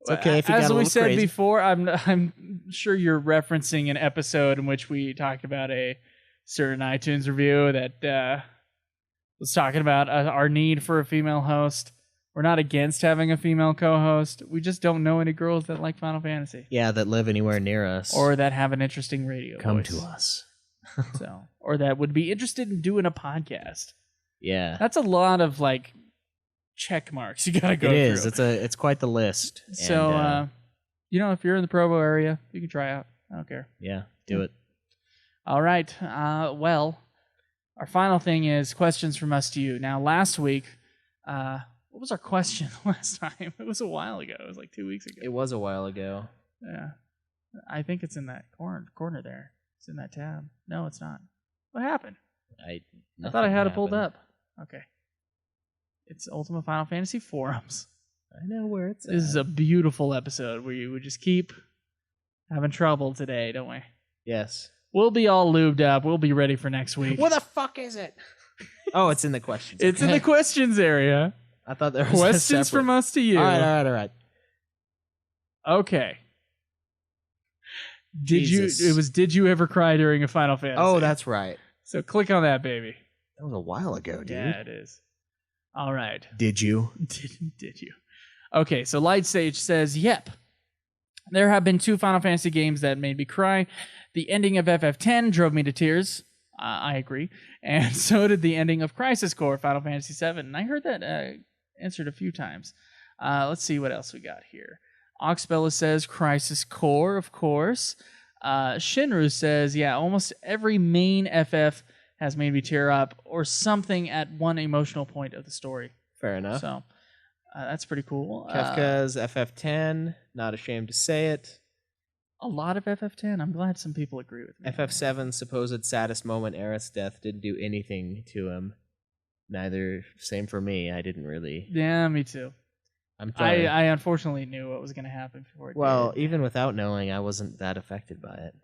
It's okay if you got a as we little said crazy. before, I'm sure you're referencing an episode in which we talked about a certain iTunes review that was talking about our need for a female host. We're not against having a female co-host. We just don't know any girls that like Final Fantasy Yeah, that live anywhere near us. or that have an interesting radio come voice. to us. Or that would be interested in doing a podcast. Yeah. That's a lot of like check marks you gotta go It through. is. It's quite the list. So, And, if you're in the Provo area, you can try out. I don't care. yeah, do it. All right. Well, our final thing is questions from us to you. Now, last week, what was our question last time? It was a while ago. It was like 2 weeks ago. It was a while ago. Yeah. I think it's in that corner there. It's in that tab. No, it's not. What happened? I thought I had it pulled up. Okay. It's Ultimate Final Fantasy Forums. I know where it's This is a beautiful episode where you would just keep having trouble today, don't we? Yes. We'll be all lubed up. We'll be ready for next week. What the fuck is it? Oh, it's in the questions. It's in the questions area. I thought there was Questions from us to you. All right. Okay. Jesus. Did you ever cry during a Final Fantasy? Oh, that's right. So click on that, baby. That was a while ago, dude. Yeah, it is. All right. Did you? Did you? Okay, so Light Sage says, yep. There have been 2 Final Fantasy games that made me cry. The ending of FF10 drove me to tears. I agree. And so did the ending of Crisis Core, Final Fantasy VII. And I heard that answered a few times. Let's see what else we got here. Oxbella says Crisis Core, of course. Shinru says, yeah, almost every main FF has made me tear up or something at one emotional point of the story. Fair enough. So that's pretty cool. Kefka's FF10, not ashamed to say it. A lot of FF10. I'm glad some people agree with me. FF7's supposed saddest moment, Aerith's death, didn't do anything to him. Neither, same for me. I didn't really. Yeah, me too. I'm sorry. I unfortunately knew what was going to happen before it Well, did. even without knowing, I wasn't that affected by it.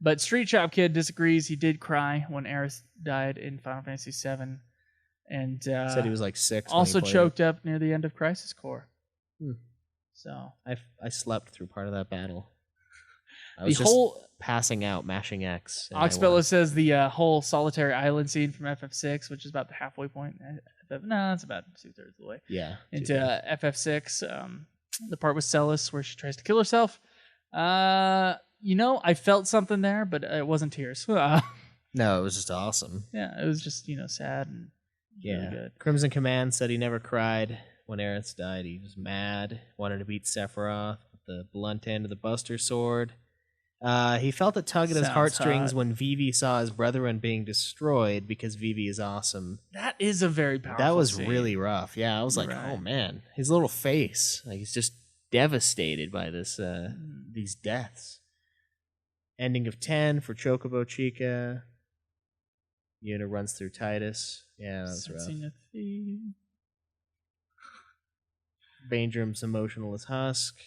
But Street Shop Kid disagrees. He did cry when Aerith died in Final Fantasy VII. And Said he was like 6. when he also played choked up near the end of Crisis Core. Hmm. So I slept through part of that battle. I the was just whole passing out, mashing X. and I Oxbella won. says the whole solitary island scene from FF6, which is about the halfway point. No, it's about 2/3 of the way Yeah. into FF6. The part with Celis where she tries to kill herself. I felt something there, but it wasn't tears. No, it was just awesome. Yeah, it was just sad and really good. Crimson Command said he never cried when Aerith died. He was mad, wanted to beat Sephiroth with the blunt end of the Buster Sword. He felt a tug at his Sounds heartstrings hot. when Vivi saw his brethren being destroyed because Vivi is awesome. That is a very powerful That was scene. really rough. Yeah, I was like, Right. oh man, his little face, like he's just devastated by this these deaths. Ending of 10 for Chocobo Chica. Yuna runs through Titus. Yeah, that's rough. Sensing a theme. Baindrum's emotional as Husk.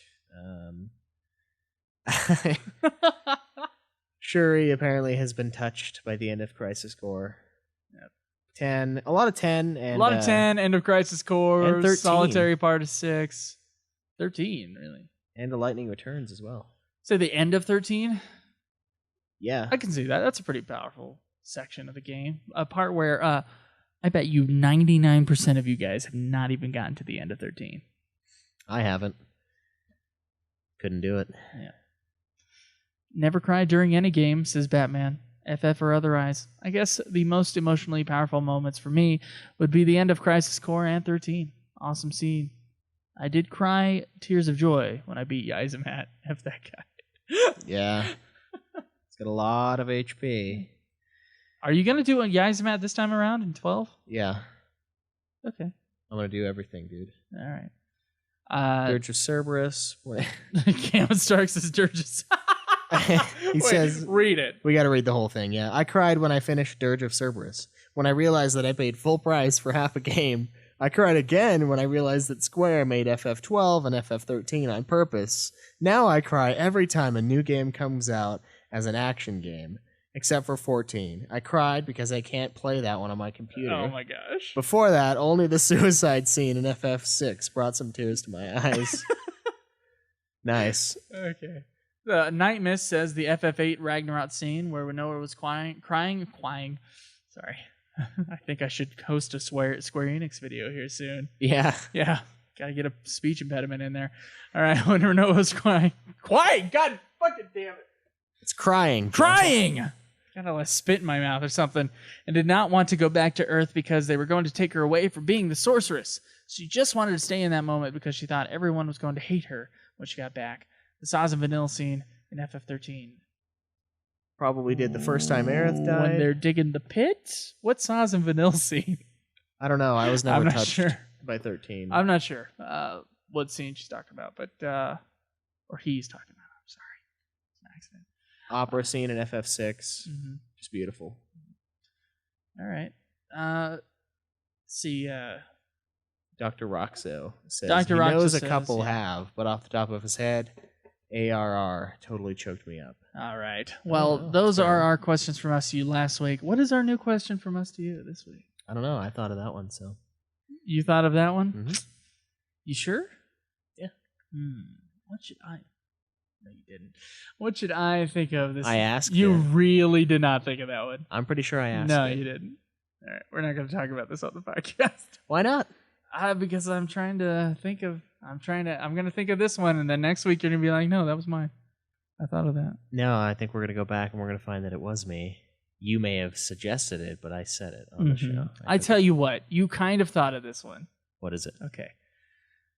Shuri apparently has been touched by the end of Crisis Core. Yep. 10. A lot of 10. And, a lot of 10, End of Crisis Core, and 13. Solitary Part of 6. 13, really. And the Lightning Returns as well. Say the end of 13? Yeah. I can see that. That's a pretty powerful section of the game. A part where I bet you 99% of you guys have not even gotten to the end of 13. I haven't. Couldn't do it. Yeah. Never cry during any game, says Batman. FF or otherwise. I guess the most emotionally powerful moments for me would be the end of Crisis Core and 13. Awesome scene. I did cry tears of joy when I beat Yaizamat. F that guy. Yeah. It's got a lot of HP. Are you going to do a Yaizamat this time around in 12? Yeah. Okay. I'm going to do everything, dude. All right. Dirge of Cerberus. Cameron Stark says Dirge He says, read it. We got to read the whole thing, yeah. I cried when I finished Dirge of Cerberus. When I realized that I paid full price for half a game. I cried again when I realized that Square made FF12 and FF13 on purpose. Now I cry every time a new game comes out as an action game, except for 14. I cried because I can't play that one on my computer. Oh my gosh. Before that, only the suicide scene in FF6 brought some tears to my eyes. Nice. Okay. Night Mist says the FF8 Ragnarok scene where Winnowa was crying. Sorry. I think I should host a Square Enix video here soon. Yeah. Yeah. Gotta get a speech impediment in there. All right. When Winnowa was crying. God fucking damn it. It's crying. Crying! Gotta let spit in my mouth or something. And did not want to go back to Earth because they were going to take her away for being the sorceress. She just wanted to stay in that moment because she thought everyone was going to hate her when she got back. The Saz and Vanille scene in FF13. Probably did the first time Aerith died. When they're digging the pit? What Saz and Vanille scene? I don't know. I was never I'm not touched sure. by 13. I'm not sure what scene she's talking about, but or he's talking about. I'm sorry. It's an accident. Opera scene in FF6. Mm-hmm. Just beautiful. All right. Let's see. Dr. Roxo says Dr. he Roxo knows a says, couple yeah. have, but off the top of his head, ARR totally choked me up. All right. Well, those are our questions from us to you last week. What is our new question from us to you this week? I don't know. I thought of that one, so. You thought of that one? Mm-hmm. You sure? Yeah. What should I? No, you didn't. What should I think of this? I asked You it. really did not think of that one. I'm pretty sure I asked No, it. you didn't. All right. We're not going to talk about this on the podcast. Why not? Because I'm trying to think of. I'm going to think of this one, and then next week you're going to be like, no, that was mine. I thought of that. No, I think we're going to go back and we're going to find that it was me. You may have suggested it, but I said it on the show. I tell you what, you kind of thought of this one. What is it? Okay.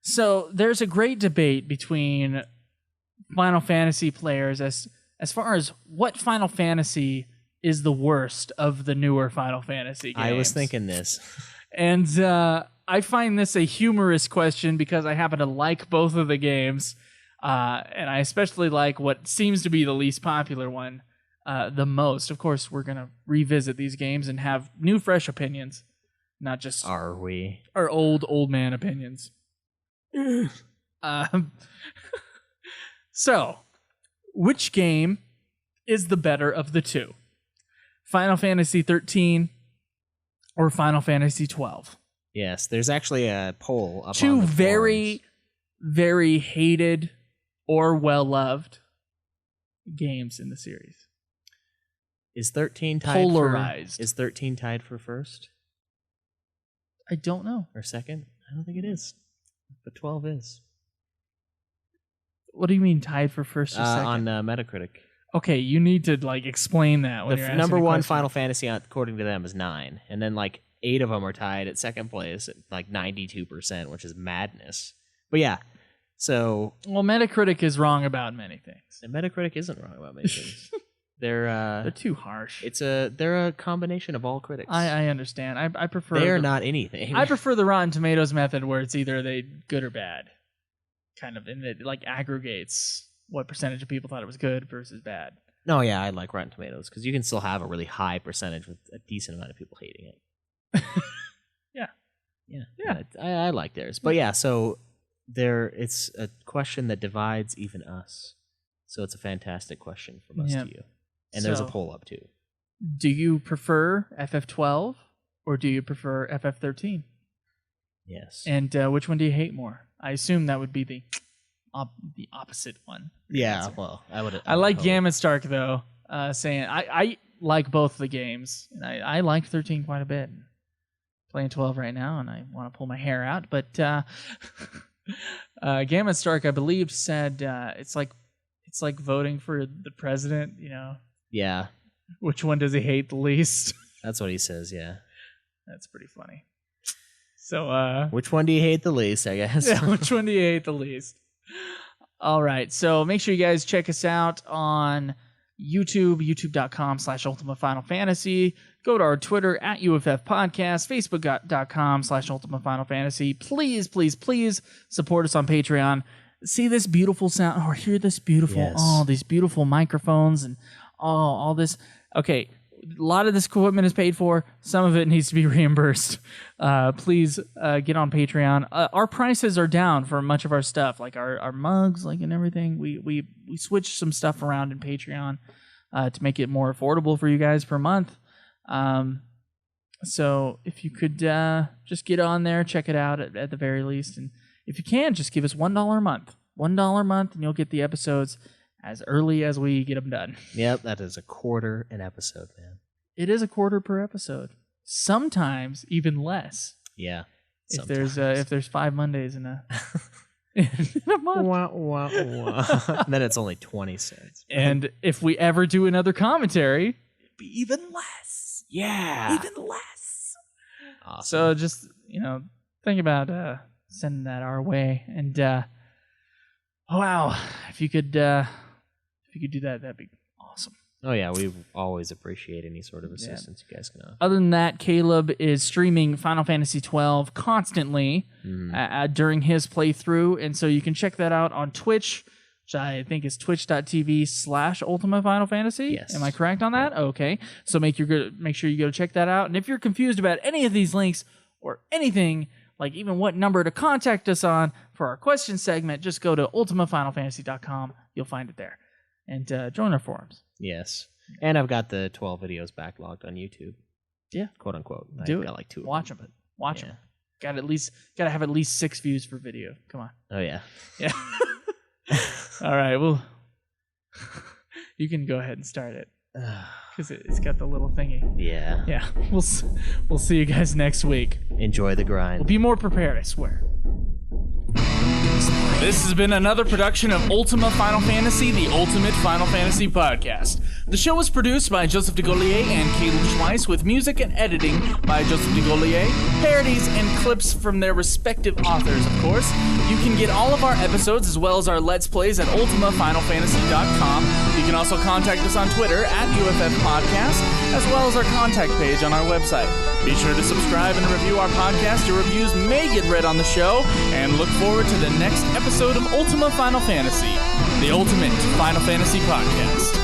So there's a great debate between Final Fantasy players as far as what Final Fantasy is the worst of the newer Final Fantasy games. I was thinking this. And I find this a humorous question because I happen to like both of the games. And I especially like what seems to be the least popular one the most. Of course, we're going to revisit these games and have new, fresh opinions, not just Are we? our old man opinions. So, which game is the better of the two? Final Fantasy XIII or Final Fantasy XII? Yes, there's actually a poll up Two on the very, very hated or well-loved games in the series. Is 13 tied Polarized. Is 13 tied for first I don't know. or second? I don't think it is. But 12 is. What do you mean tied for first or second? On Metacritic. Okay, you need to explain that. When The you're number asking a one question. Final Fantasy, according to them, is 9. And then 8 of them are tied at second place at 92%, which is madness. But yeah, so... Well, Metacritic is wrong about many things. And Metacritic isn't wrong about many things. They're too harsh. They're a combination of all critics. I understand. I prefer. They're not anything. I prefer the Rotten Tomatoes method, where it's either they good or bad, kind of, and it aggregates what percentage of people thought it was good versus bad. No, yeah, I like Rotten Tomatoes because you can still have a really high percentage with a decent amount of people hating it. Yeah. I like theirs, but yeah. So it's a question that divides even us. So it's a fantastic question from us to you, and there's a poll up too. Do you prefer FF12 or do you prefer FF13? Yes. And which one do you hate more? I assume that would be the opposite one. Yeah, well, I like Gamma Stark though, saying I like both the games, and I like 13 quite a bit. Playing 12 right now, and I want to pull my hair out. But Gamma Stark, I believe, said it's like voting for the president. You know? Yeah. Which one does he hate the least? That's what he says. Yeah. That's pretty funny. So, which one do you hate the least? I guess. Yeah, which one do you hate the least? All right. So make sure you guys check us out on YouTube, youtube.com/Ultima Final Fantasy. Go to our Twitter at UFF Podcast, facebook.com/Ultima Final Fantasy. Please, please, please support us on Patreon. See this beautiful sound, or hear this beautiful, these beautiful microphones and all this. Okay, a lot of this equipment is paid for. Some of it needs to be reimbursed. Please get on Patreon. Our prices are down for much of our stuff, like our mugs, like and everything. We switched some stuff around in Patreon to make it more affordable for you guys per month. So if you could just get on there, check it out at the very least, and if you can, just give us $1 a month. $1 a month, and you'll get the episodes as early as we get them done. Yep, that is $0.25 an episode, man. It is $0.25 per episode. Sometimes even less. Yeah. If there's 5 Mondays in a month. Then it's only 20 cents. And if we ever do another commentary, it'd be even less. Yeah. Even less. Awesome. So just, think about sending that our way. And wow, if you could do that, that'd be awesome. Oh yeah, we always appreciate any sort of assistance you guys can offer. Other than that, Caleb is streaming Final Fantasy XII constantly during his playthrough, and so you can check that out on Twitch, which I think is twitch.tv/Ultima Final Fantasy. Yes. Am I correct on that? Okay. So make sure you go check that out. And if you're confused about any of these links or anything, like even what number to contact us on for our question segment, just go to ultimafinalfantasy.com. You'll find it there. And join our forums. Yes. And I've got the 12 videos backlogged on YouTube. Yeah. Quote unquote. Do it. Got like 2 of Watch them. Watch them. Gotta have at least 6 views for video. Come on. Oh yeah. Yeah. All right. Well, you can go ahead and start it because it's got the little thingy. Yeah. Yeah. We'll see you guys next week. Enjoy the grind. We'll be more prepared, I swear. This has been another production of Ultima Final Fantasy, the Ultimate Final Fantasy Podcast. The show was produced by Joseph DeGollier and Caleb Schweiss, with music and editing by Joseph DeGollier, parodies and clips from their respective authors, of course. You can get all of our episodes as well as our Let's Plays at ultimafinalfantasy.com. You can also contact us on Twitter at UFF Podcast, as well as our contact page on our website. Be sure to subscribe and review our podcast. Your reviews may get read on the show, and look forward to the next episode of Ultima Final Fantasy, the Ultimate Final Fantasy Podcast.